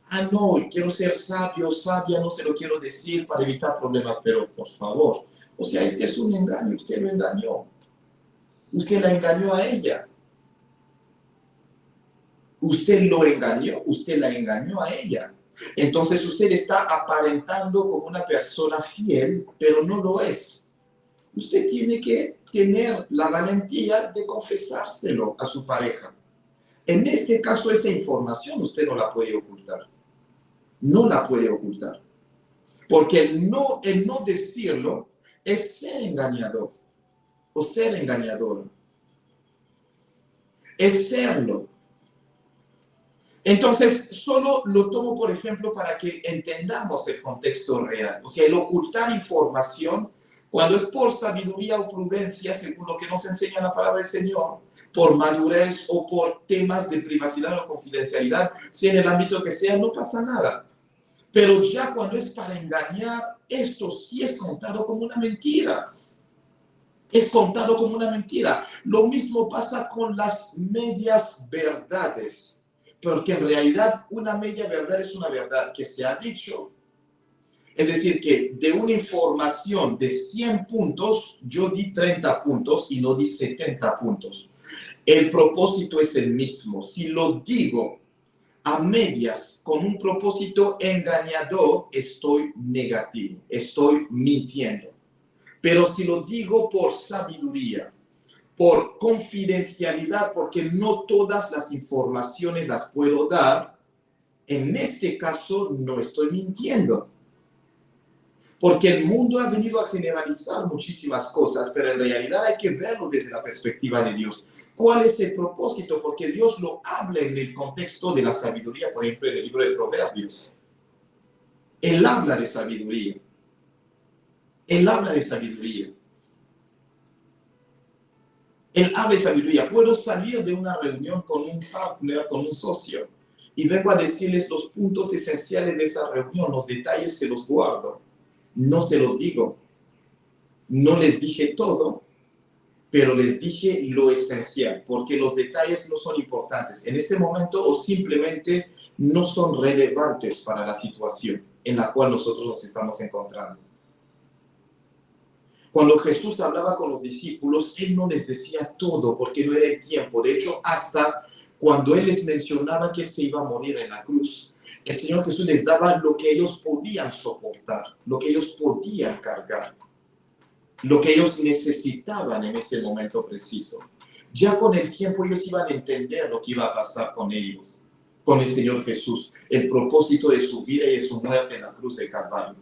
Ah, no, quiero ser sabio, sabia, no se lo quiero decir para evitar problemas, pero por favor, o sea, es que es un engaño, usted lo engañó. Usted la engañó a ella. Usted lo engañó, usted la engañó a ella. Entonces usted está aparentando como una persona fiel, pero no lo es. Usted tiene que tener la valentía de confesárselo a su pareja. En este caso, esa información usted no la puede ocultar. No la puede ocultar. Porque el no decirlo es ser engañador o ser engañadora. Es serlo. Entonces, solo lo tomo, por ejemplo, para que entendamos el contexto real. O sea, el ocultar información, cuando es por sabiduría o prudencia, según lo que nos enseña la palabra del Señor, por madurez o por temas de privacidad o confidencialidad, si en el ámbito que sea, no pasa nada. Pero ya cuando es para engañar, esto sí es contado como una mentira. Es contado como una mentira. Lo mismo pasa con las medias verdades. Porque en realidad una media verdad es una verdad que se ha dicho. Es decir, que de una información de 100 puntos, yo di 30 puntos y no di 70 puntos. El propósito es el mismo. Si lo digo a medias con un propósito engañador, estoy negativo, estoy mintiendo. Pero si lo digo por sabiduría, por confidencialidad, porque no todas las informaciones las puedo dar, en este caso no estoy mintiendo. Porque el mundo ha venido a generalizar muchísimas cosas, pero en realidad hay que verlo desde la perspectiva de Dios. ¿Cuál es el propósito? Porque Dios lo habla en el contexto de la sabiduría, por ejemplo, en el libro de Proverbios. Él habla de sabiduría. Él habla de sabiduría. Él habla de sabiduría. Puedo salir de una reunión con un partner, con un socio, y vengo a decirles los puntos esenciales de esa reunión, los detalles se los guardo. No se los digo. No les dije todo, pero les dije lo esencial, porque los detalles no son importantes en este momento o simplemente no son relevantes para la situación en la cual nosotros nos estamos encontrando. Cuando Jesús hablaba con los discípulos, Él no les decía todo porque no era el tiempo. De hecho, hasta cuando Él les mencionaba que Él se iba a morir en la cruz, el Señor Jesús les daba lo que ellos podían soportar, lo que ellos podían cargar, lo que ellos necesitaban en ese momento preciso. Ya con el tiempo ellos iban a entender lo que iba a pasar con ellos, con el Señor Jesús, el propósito de su vida y de su muerte en la cruz del Calvario.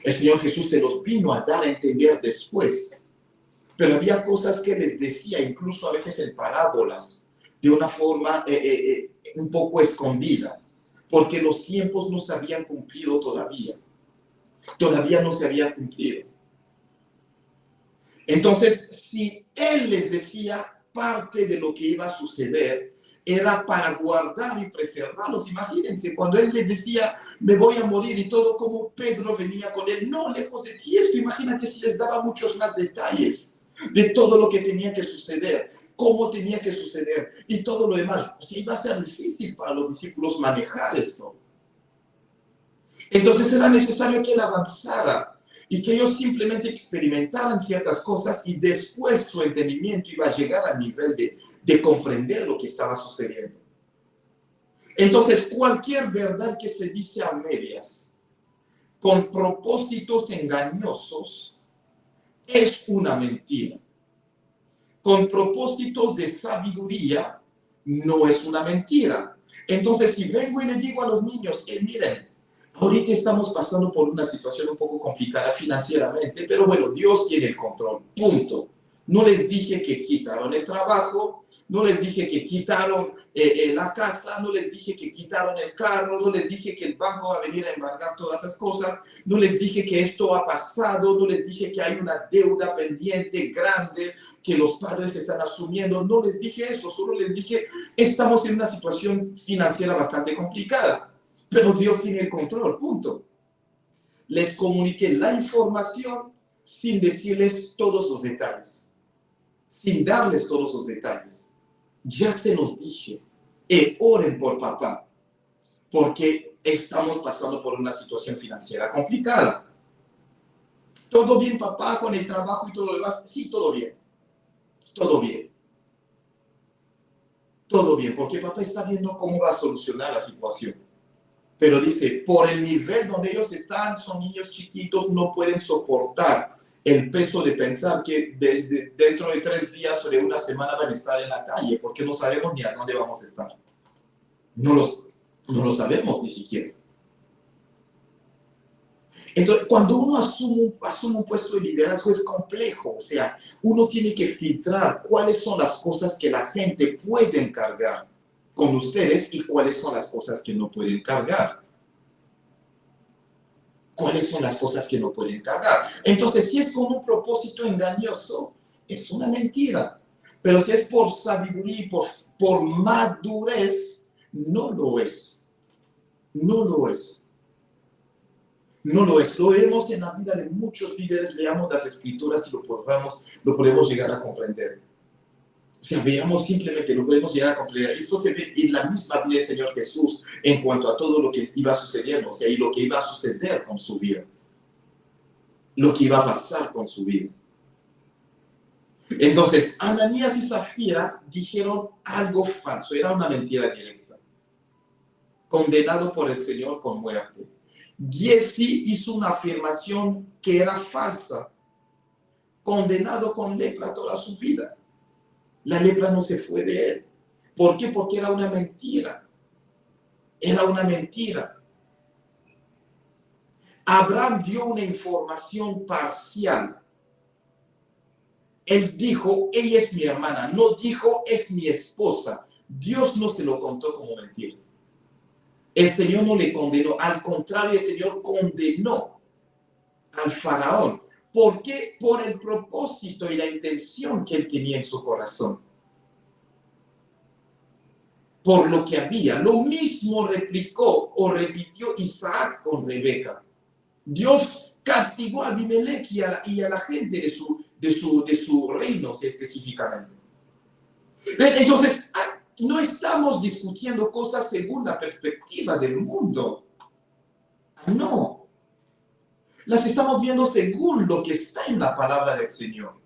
El Señor Jesús se los vino a dar a entender después, pero había cosas que les decía, incluso a veces en parábolas, de una forma un poco escondida, porque los tiempos no se habían cumplido todavía. Todavía no se habían cumplido. Entonces, si Él les decía parte de lo que iba a suceder, era para guardar y preservarlos. Imagínense, cuando Él les decía, me voy a morir y todo, como Pedro venía con Él, no, lejos de ti esto. Imagínate si les daba muchos más detalles de todo lo que tenía que suceder, cómo tenía que suceder y todo lo demás. O sea, iba a ser difícil para los discípulos manejar esto. Entonces era necesario que Él avanzara y que ellos simplemente experimentaran ciertas cosas y después su entendimiento iba a llegar al nivel de comprender lo que estaba sucediendo. Entonces, cualquier verdad que se dice a medias, con propósitos engañosos, es una mentira. Con propósitos de sabiduría, no es una mentira. Entonces, si vengo y le digo a los niños, miren, ahorita estamos pasando por una situación un poco complicada financieramente, pero bueno, Dios tiene el control, punto. No les dije que quitaron el trabajo, no les dije que quitaron la casa, no les dije que quitaron el carro, no les dije que el banco va a venir a embargar todas esas cosas, no les dije que esto ha pasado, no les dije que hay una deuda pendiente grande que los padres están asumiendo, no les dije eso, solo les dije, estamos en una situación financiera bastante complicada, pero Dios tiene el control, punto. Les comuniqué la información sin decirles todos los detalles. Sin darles todos los detalles. Ya se los dije. Oren por papá, porque estamos pasando por una situación financiera complicada. ¿Todo bien, papá, con el trabajo y todo lo demás? Sí, todo bien. Todo bien. Todo bien, porque papá está viendo cómo va a solucionar la situación. Pero dice, por el nivel donde ellos están, son niños chiquitos, no pueden soportar el peso de pensar que dentro de 3 días o de una semana van a estar en la calle, porque no sabemos ni a dónde vamos a estar. No lo sabemos ni siquiera. Entonces, cuando uno asume un puesto de liderazgo es complejo, o sea, uno tiene que filtrar cuáles son las cosas que la gente puede encargar con ustedes y cuáles son las cosas que no pueden cargar. ¿Cuáles son las cosas que no pueden cargar? Entonces, si es con un propósito engañoso, es una mentira. Pero si es por sabiduría y por madurez, no lo es. No lo es. No lo es. Lo vemos en la vida de muchos líderes, leamos las escrituras y lo podemos llegar a comprender. O sea, veamos simplemente, lo podemos llegar a comprender. Esto se ve en la misma vida del Señor Jesús en cuanto a todo lo que iba sucediendo, o sea, y lo que iba a suceder con su vida. Lo que iba a pasar con su vida. Entonces, Ananías y Zafira dijeron algo falso, era una mentira directa. Condenado por el Señor con muerte. Giezi hizo una afirmación que era falsa. Condenado con lepra toda su vida. La lepra no se fue de él. ¿Por qué? Porque era una mentira. Era una mentira. Abraham dio una información parcial. Él dijo, ella es mi hermana. No dijo, es mi esposa. Dios no se lo contó como mentira. El Señor no le condenó. Al contrario, el Señor condenó al faraón. ¿Por qué? Por el propósito y la intención que él tenía en su corazón. Por lo que había. Lo mismo replicó o repitió Isaac con Rebeca. Dios castigó a Abimelech y a la gente de su reino específicamente. Entonces, no estamos discutiendo cosas según la perspectiva del mundo. No. Las estamos viendo según lo que está en la palabra del Señor.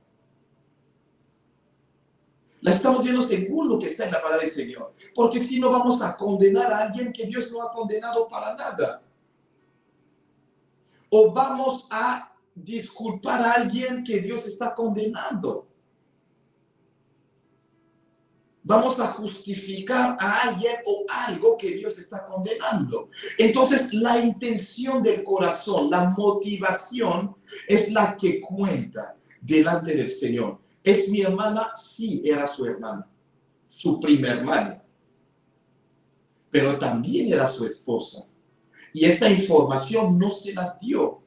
Las estamos viendo según lo que está en la palabra del Señor. Porque si no vamos a condenar a alguien que Dios no ha condenado para nada. O vamos a disculpar a alguien que Dios está condenando. Vamos a justificar a alguien o algo que Dios está condenando. Entonces, la intención del corazón, la motivación, es la que cuenta delante del Señor. ¿Es mi hermana? Sí, era su hermana, su prima hermana. Pero también era su esposa. Y esa información no se las dio.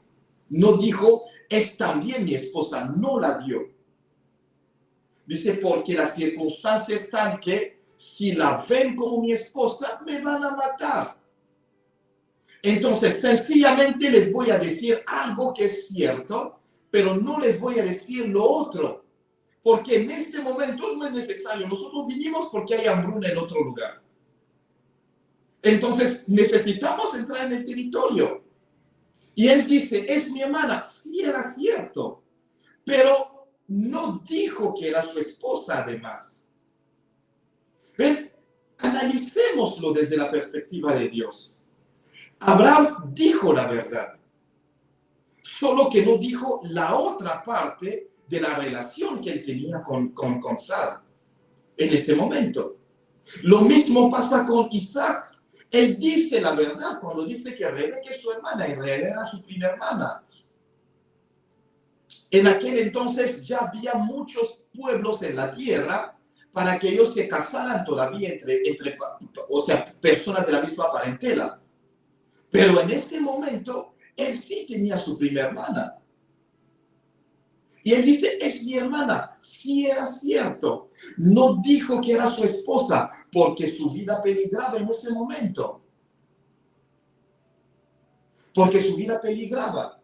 No dijo, es también mi esposa, no la dio. Dice, porque las circunstancias están que si la ven como mi esposa, me van a matar. Entonces, sencillamente les voy a decir algo que es cierto, pero no les voy a decir lo otro. Porque en este momento no es necesario. Nosotros vinimos porque hay hambruna en otro lugar. Entonces, necesitamos entrar en el territorio. Y él dice, es mi hermana. Sí, era cierto. Pero no dijo que era su esposa, además. ¿Ven? Analicémoslo desde la perspectiva de Dios. Abraham dijo la verdad, solo que no dijo la otra parte de la relación que él tenía con Sara en ese momento. Lo mismo pasa con Isaac. Él dice la verdad cuando dice que Rebeca es su hermana, en realidad era su prima hermana. En aquel entonces ya había muchos pueblos en la tierra para que ellos se casaran todavía o sea, personas de la misma parentela. Pero en este momento, él sí tenía su primera hermana. Y él dice, es mi hermana. Sí era cierto. No dijo que era su esposa, porque su vida peligraba en ese momento. Porque su vida peligraba.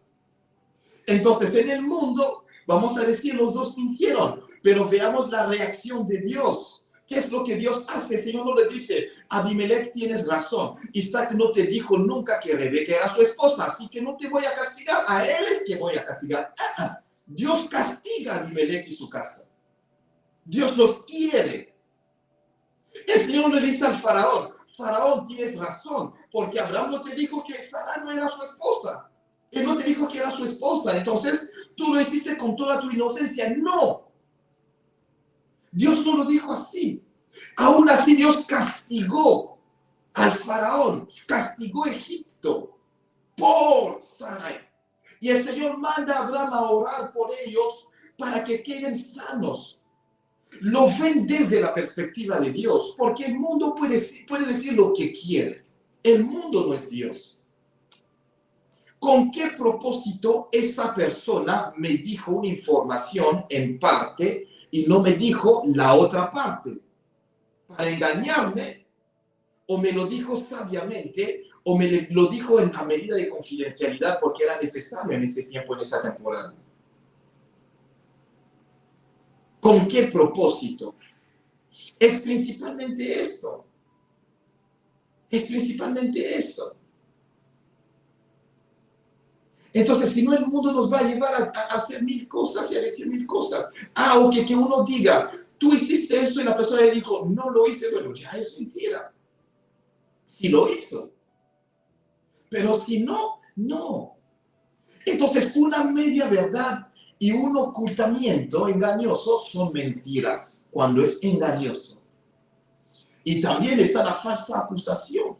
Entonces, en el mundo, vamos a decir, los dos mintieron. Pero veamos la reacción de Dios. ¿Qué es lo que Dios hace? El Señor no le dice, Abimelech, tienes razón. Isaac no te dijo nunca que Rebeca era su esposa, así que no te voy a castigar. A él es que voy a castigar. Dios castiga a Abimelech y su casa. Dios los hiere. El Señor le dice al faraón, faraón, tienes razón, porque Abraham no te dijo que Sara no era su esposa. Él no te dijo que era su esposa. Entonces, tú lo hiciste con toda tu inocencia. No. Dios no lo dijo así. Aún así, Dios castigó al faraón, castigó a Egipto por Sarai. Y el Señor manda a Abraham a orar por ellos para que queden sanos. Lo ven desde la perspectiva de Dios, porque el mundo puede decir lo que quiere. El mundo no es Dios. ¿Con qué propósito esa persona me dijo una información en parte y no me dijo la otra parte? ¿Para engañarme? ¿O me lo dijo sabiamente? ¿O me lo dijo a medida de confidencialidad porque era necesario en ese tiempo, en esa temporada? ¿Con qué propósito? Es principalmente esto. Es principalmente esto. Entonces, si no, el mundo nos va a llevar a hacer mil cosas y a decir mil cosas. O que uno diga, tú hiciste esto y la persona le dijo, no lo hice. Bueno, ya es mentira. Si lo hizo. Pero si no, no. Entonces, una media verdad y un ocultamiento engañoso son mentiras cuando es engañoso. Y también está la falsa acusación.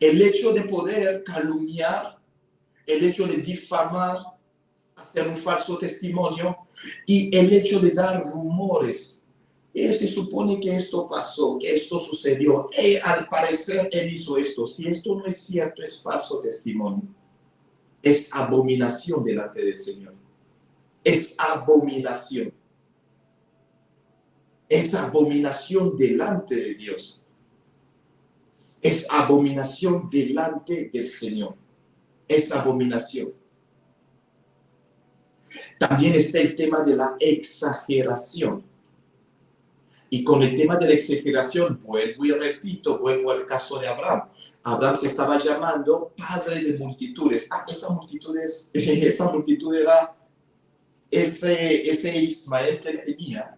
El hecho de poder calumniar, el hecho de difamar, hacer un falso testimonio y el hecho de dar rumores. Se supone que esto pasó, que esto sucedió. Al parecer él hizo esto. Si esto no es cierto, es falso testimonio. Es abominación delante del Señor. Es abominación. Es abominación delante de Dios. Es abominación delante del Señor. Es abominación. También está el tema de la exageración. Y con el tema de la exageración, vuelvo y repito, vuelvo al caso de Abraham. Abraham se estaba llamando padre de multitudes. Esa multitud era ese Ismael que él tenía,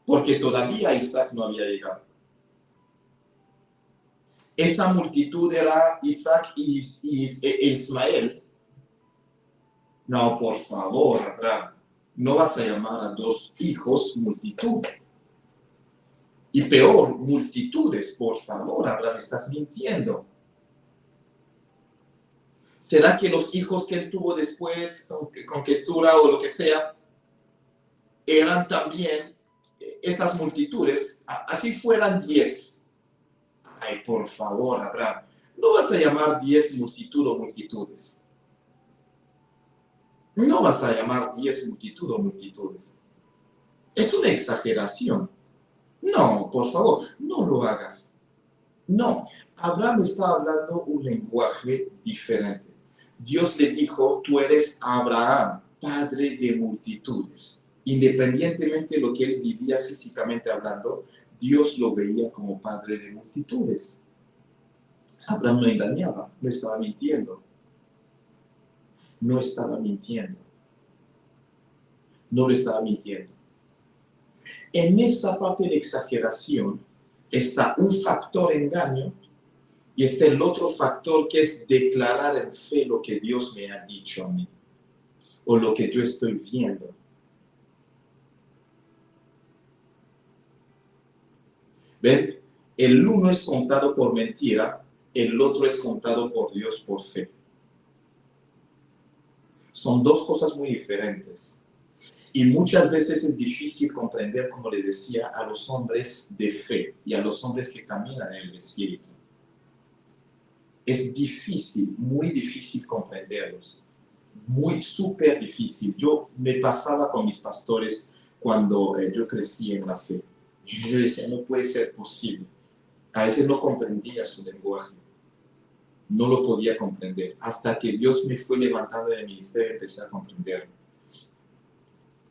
porque todavía Isaac no había llegado. Esa multitud era Isaac e Ismael. No, por favor, Abraham, no vas a llamar a dos hijos multitud. Y peor, multitudes, por favor, Abraham, estás mintiendo. ¿Será que los hijos que él tuvo después, con Ketura o lo que sea, eran también esas multitudes? Así fueran 10. Ay, por favor, Abraham, no vas a llamar 10 multitud o multitudes. No vas a llamar 10 multitud o multitudes. Es una exageración. No, por favor, no lo hagas. No, Abraham está hablando un lenguaje diferente. Dios le dijo, tú eres Abraham, padre de multitudes. Independientemente de lo que él vivía físicamente hablando, Dios lo veía como padre de multitudes. Abraham no engañaba, no estaba mintiendo. No estaba mintiendo. No le estaba mintiendo. En esa parte de exageración está un factor engaño y está el otro factor que es declarar en fe lo que Dios me ha dicho a mí o lo que yo estoy viendo. ¿Ven? El uno es contado por mentira, el otro es contado por Dios por fe. Son dos cosas muy diferentes. Y muchas veces es difícil comprender, como les decía, a los hombres de fe y a los hombres que caminan en el Espíritu. Es difícil, muy difícil comprenderlos. Muy, súper difícil. Yo me pasaba con mis pastores cuando yo crecí en la fe. Yo decía, no puede ser posible. A veces no comprendía su lenguaje. No lo podía comprender. Hasta que Dios me fue levantando en el ministerio, empecé a comprenderlo.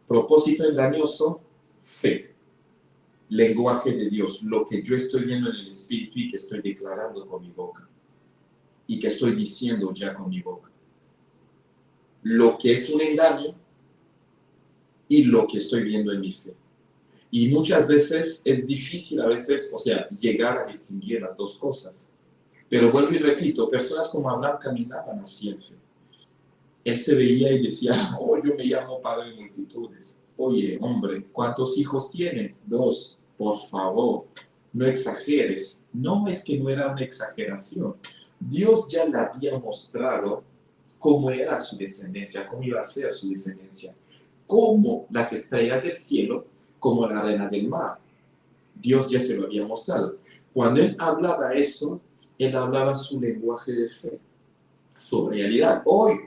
Propósito engañoso, fe. Lenguaje de Dios, lo que yo estoy viendo en el Espíritu y que estoy declarando con mi boca. Y que estoy diciendo ya con mi boca. Lo que es un engaño y lo que estoy viendo en mi fe. Y muchas veces es difícil llegar a distinguir las dos cosas. Pero vuelvo y repito, personas como Abraham caminaban así en fe. Él se veía y decía, oh, yo me llamo padre de multitudes. Oye, hombre, ¿cuántos hijos tienes? 2, por favor, no exageres. No, es que no era una exageración. Dios ya le había mostrado cómo era su descendencia, cómo iba a ser su descendencia, como las estrellas del cielo, como la arena del mar. Dios ya se lo había mostrado. Cuando él hablaba eso, él hablaba su lenguaje de fe, su realidad. Hoy,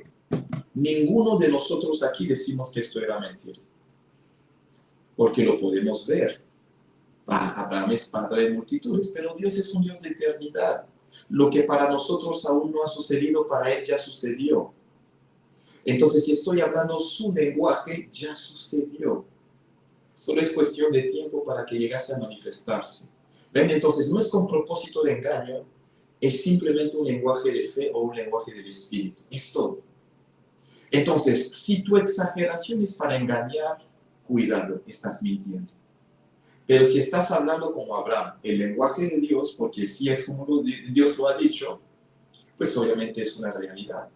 ninguno de nosotros aquí decimos que esto era mentira, porque lo podemos ver. Abraham es padre de multitudes, pero Dios es un Dios de eternidad. Lo que para nosotros aún no ha sucedido, para él ya sucedió. Entonces, si estoy hablando su lenguaje, ya sucedió. Solo es cuestión de tiempo para que llegase a manifestarse. ¿Ven? Entonces, no es con propósito de engaño, es simplemente un lenguaje de fe o un lenguaje del Espíritu. Es todo. Entonces, si tu exageración es para engañar, cuidado, estás mintiendo. Pero si estás hablando como Abraham, el lenguaje de Dios, porque si es como Dios lo ha dicho, pues obviamente es una realidad.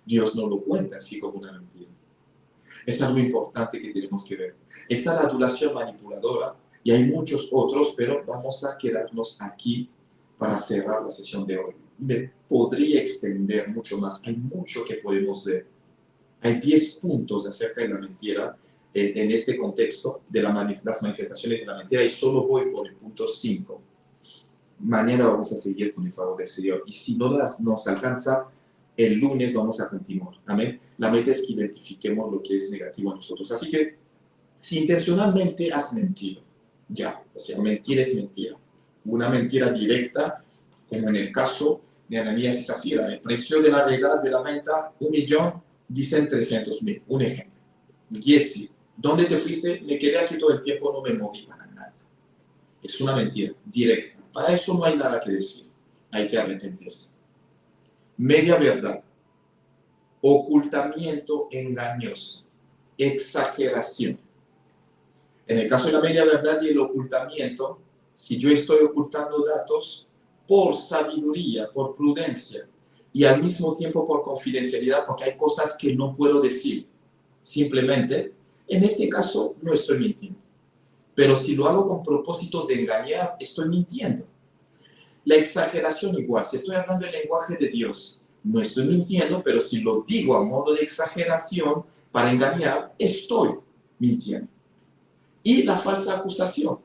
Dios no lo cuenta así como una mentira. Es algo importante que tenemos que ver. Está la adulación manipuladora y hay muchos otros, pero vamos a quedarnos aquí para cerrar la sesión de hoy. Me podría extender mucho más. Hay mucho que podemos ver. Hay 10 puntos acerca de la mentira en este contexto de las manifestaciones de la mentira y solo voy por el punto 5. Mañana vamos a seguir con el favor del Señor. Y si no nos alcanza, el lunes vamos a continuar. Amén. La meta es que identifiquemos lo que es negativo a nosotros. Así que, si intencionalmente has mentido, ya, o sea, mentir es mentira. Una mentira directa, como en el caso de Ananías y Zafira. El precio de la regla de la venta, 1.000.000, dicen 300.000. Un ejemplo. Giesi, ¿dónde te fuiste? Me quedé aquí todo el tiempo, no me moví para nada. Es una mentira directa. Para eso no hay nada que decir. Hay que arrepentirse. Media verdad. Ocultamiento engañoso. Exageración. En el caso de la media verdad y el ocultamiento, si yo estoy ocultando datos por sabiduría, por prudencia y al mismo tiempo por confidencialidad, porque hay cosas que no puedo decir, simplemente, en este caso no estoy mintiendo. Pero si lo hago con propósitos de engañar, estoy mintiendo. La exageración igual, si estoy hablando el lenguaje de Dios, no estoy mintiendo, pero si lo digo a modo de exageración para engañar, estoy mintiendo. Y la falsa acusación,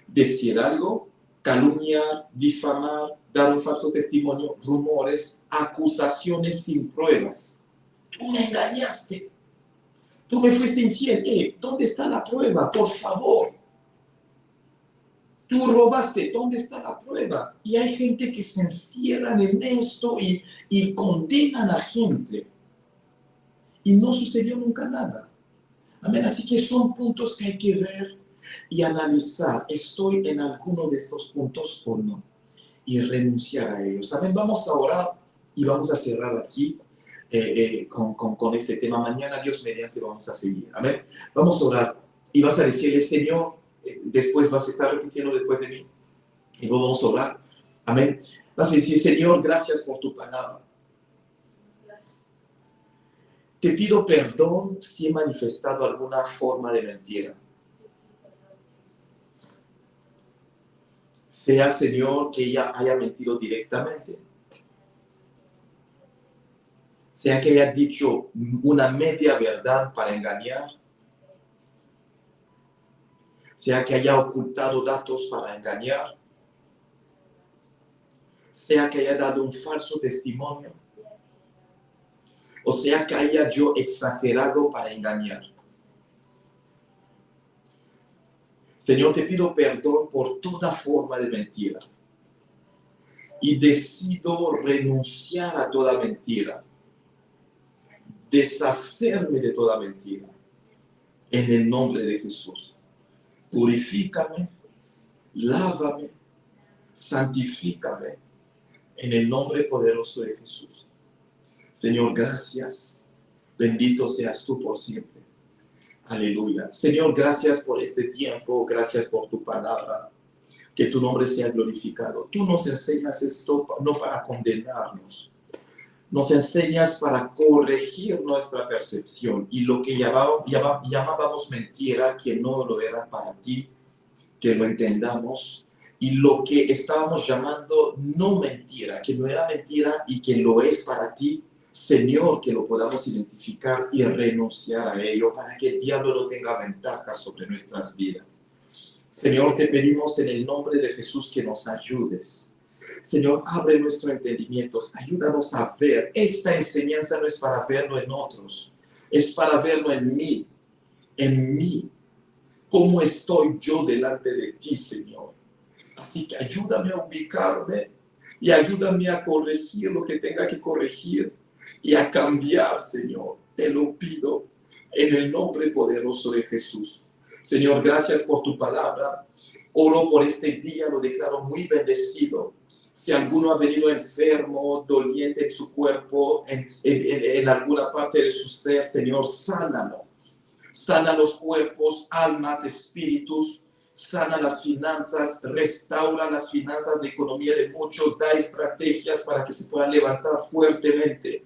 decir algo, calumniar, difamar, dar un falso testimonio, rumores, acusaciones sin pruebas. Tú me engañaste, tú me fuiste infiel. ¿Dónde está la prueba? Por favor. Tú robaste, ¿dónde está la prueba? Y hay gente que se encierran en esto y condenan a gente. Y no sucedió nunca nada. Amén. Así que son puntos que hay que ver y analizar. ¿Estoy en alguno de estos puntos o no? Y renunciar a ellos. Amén. Vamos a orar y vamos a cerrar aquí con este tema. Mañana, Dios mediante, vamos a seguir. Amén. Vamos a orar y vas a decirle, Señor, después vas a estar repitiendo después de mí. Y luego vamos a orar. Amén. Vas a decir, Señor, gracias por tu palabra. Te pido perdón si he manifestado alguna forma de mentira. Sea, Señor, que ella haya mentido directamente. Sea que haya dicho una media verdad para engañar. sea que haya ocultado datos para engañar, sea que haya dado un falso testimonio, o sea que haya yo exagerado para engañar. Señor, te pido perdón por toda forma de mentira y decido renunciar a toda mentira, deshacerme de toda mentira, en el nombre de Jesús. Purifícame, lávame, santifícame, en el nombre poderoso de Jesús. Señor, gracias. Bendito seas tú por siempre. Aleluya. Señor, gracias por este tiempo. Gracias por tu palabra. Que tu nombre sea glorificado. Tú nos enseñas esto no para condenarnos. Nos enseñas para corregir nuestra percepción. Y lo que llamábamos mentira, que no lo era para ti, que lo entendamos. Y lo que estábamos llamando no mentira, que no era mentira y que lo es para ti, Señor, que lo podamos identificar y renunciar a ello para que el diablo no tenga ventaja sobre nuestras vidas. Señor, te pedimos en el nombre de Jesús que nos ayudes. Señor, abre nuestro entendimiento, ayúdanos a ver. Esta enseñanza no es para verlo en otros, es para verlo en mí. En mí. ¿Cómo estoy yo delante de ti, Señor? Así que ayúdame a ubicarme y ayúdame a corregir lo que tenga que corregir y a cambiar, Señor. Te lo pido en el nombre poderoso de Jesús. Señor, gracias por tu palabra. Oro por este día, lo declaro muy bendecido. Si alguno ha venido enfermo, doliente en su cuerpo, en alguna parte de su ser, Señor, sánalo. Sana los cuerpos, almas, espíritus. Sana las finanzas, restaura las finanzas, la economía de muchos, da estrategias para que se puedan levantar fuertemente.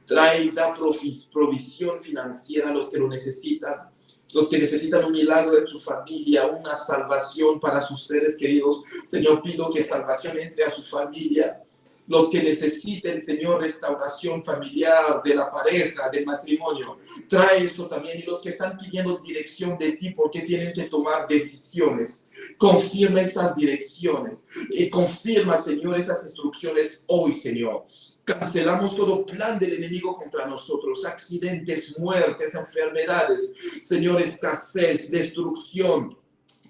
Trae y da provisión financiera a los que lo necesitan, los que necesitan un milagro en su familia, una salvación para sus seres queridos. Señor, pido que salvación entre a su familia. Los que necesiten, Señor, restauración familiar de la pareja, del matrimonio, trae eso también. Y los que están pidiendo dirección de ti porque tienen que tomar decisiones, confirma esas direcciones y confirma, Señor, esas instrucciones hoy, Señor. Cancelamos todo plan del enemigo contra nosotros, accidentes, muertes, enfermedades, Señor, escasez, destrucción,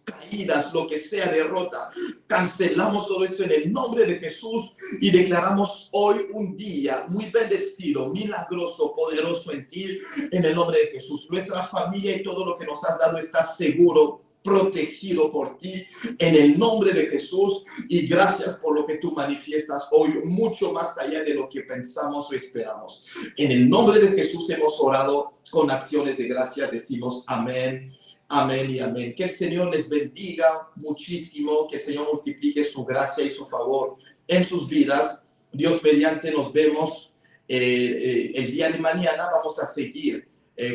caídas, lo que sea, derrota. Cancelamos todo esto en el nombre de Jesús y declaramos hoy un día muy bendecido, milagroso, poderoso en ti, en el nombre de Jesús. Nuestra familia y todo lo que nos has dado está seguro, protegido por ti, en el nombre de Jesús. Y gracias por lo que tú manifiestas hoy, mucho más allá de lo que pensamos o esperamos. En el nombre de Jesús hemos orado con acciones de gracias. Decimos amén. Amén y amén. Que el Señor les bendiga muchísimo, que el Señor multiplique su gracia y su favor en sus vidas. Dios mediante nos vemos el día de mañana. Vamos a seguir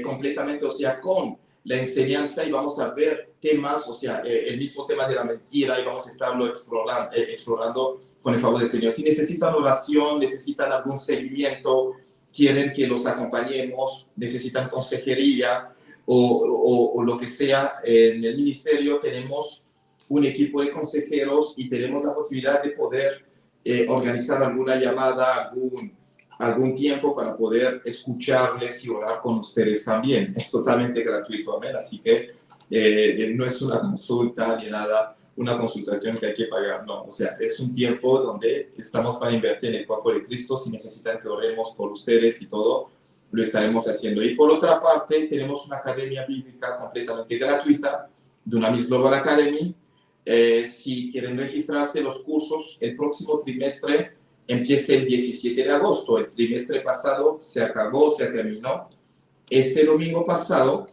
completamente, o sea, con la enseñanza y vamos a ver temas, o sea, el mismo tema de la mentira y vamos a estarlo explorando con el favor del Señor. Si necesitan oración, necesitan algún seguimiento, quieren que los acompañemos, necesitan consejería, o lo que sea, en el ministerio tenemos un equipo de consejeros y tenemos la posibilidad de poder organizar alguna llamada, algún tiempo para poder escucharles y orar con ustedes también. Es totalmente gratuito, amén. Así que no es una consulta ni nada, una consultación que hay que pagar, no. O sea, es un tiempo donde estamos para invertir en el cuerpo de Cristo. Si necesitan que oremos por ustedes y todo, lo estaremos haciendo. Y por otra parte, tenemos una academia bíblica completamente gratuita, Dunamis Global Academy. Si quieren registrarse los cursos, el próximo trimestre empieza el 17 de agosto. El trimestre pasado se acabó, se terminó este domingo pasado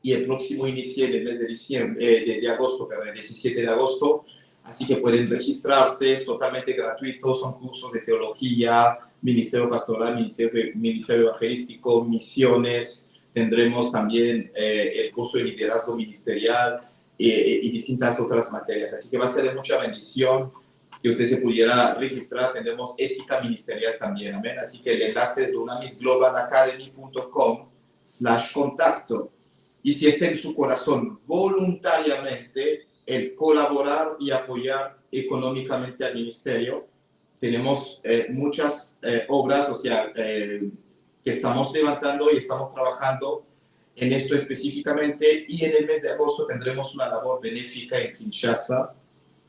y el próximo inicia en el mes de diciembre, de agosto, perdón, el 17 de agosto. Así que pueden registrarse, es totalmente gratuito, son cursos de teología, ministerio pastoral, ministerio evangelístico, misiones. Tendremos también el curso de liderazgo ministerial y distintas otras materias. Así que va a ser de mucha bendición que usted se pudiera registrar. Tendremos ética ministerial también, amén. Así que el enlace es dunamisglobalacademy.com/contacto. y si está en su corazón voluntariamente el colaborar y apoyar económicamente al ministerio. Tenemos muchas obras, o sea, que estamos levantando y estamos trabajando en esto específicamente, y en el mes de agosto tendremos una labor benéfica en Kinshasa,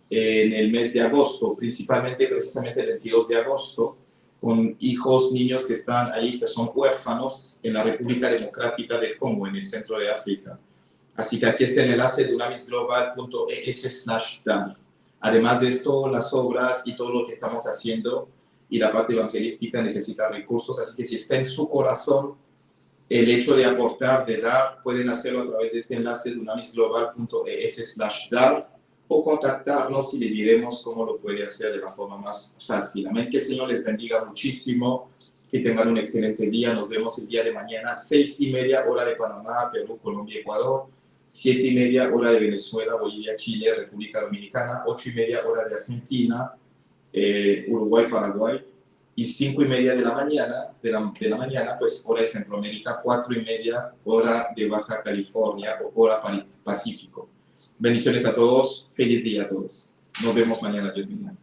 en el mes de agosto, principalmente, precisamente el 22 de agosto, con niños que están ahí, que son huérfanos en la República Democrática del Congo, en el centro de África. Así que aquí está el enlace de unamisglobal.es/dar. Además de esto, las obras y todo lo que estamos haciendo y la parte evangelística necesita recursos, así que si está en su corazón el hecho de aportar, de dar, pueden hacerlo a través de este enlace de unamisglobal.es/dar, o contactarnos y le diremos cómo lo puede hacer de la forma más fácil. Amén. Que el Señor les bendiga muchísimo, que tengan un excelente día. Nos vemos el día de mañana, 6:30 hora de Panamá, Perú, Colombia, Ecuador, 7:30 hora de Venezuela, Bolivia, Chile, República Dominicana, 8:30 hora de Argentina, Uruguay, Paraguay, y 5:30 de la mañana, pues hora de Centroamérica, 4:30 hora de Baja California, o hora Pacífico. Bendiciones a todos, feliz día a todos. Nos vemos mañana, Dios mediante.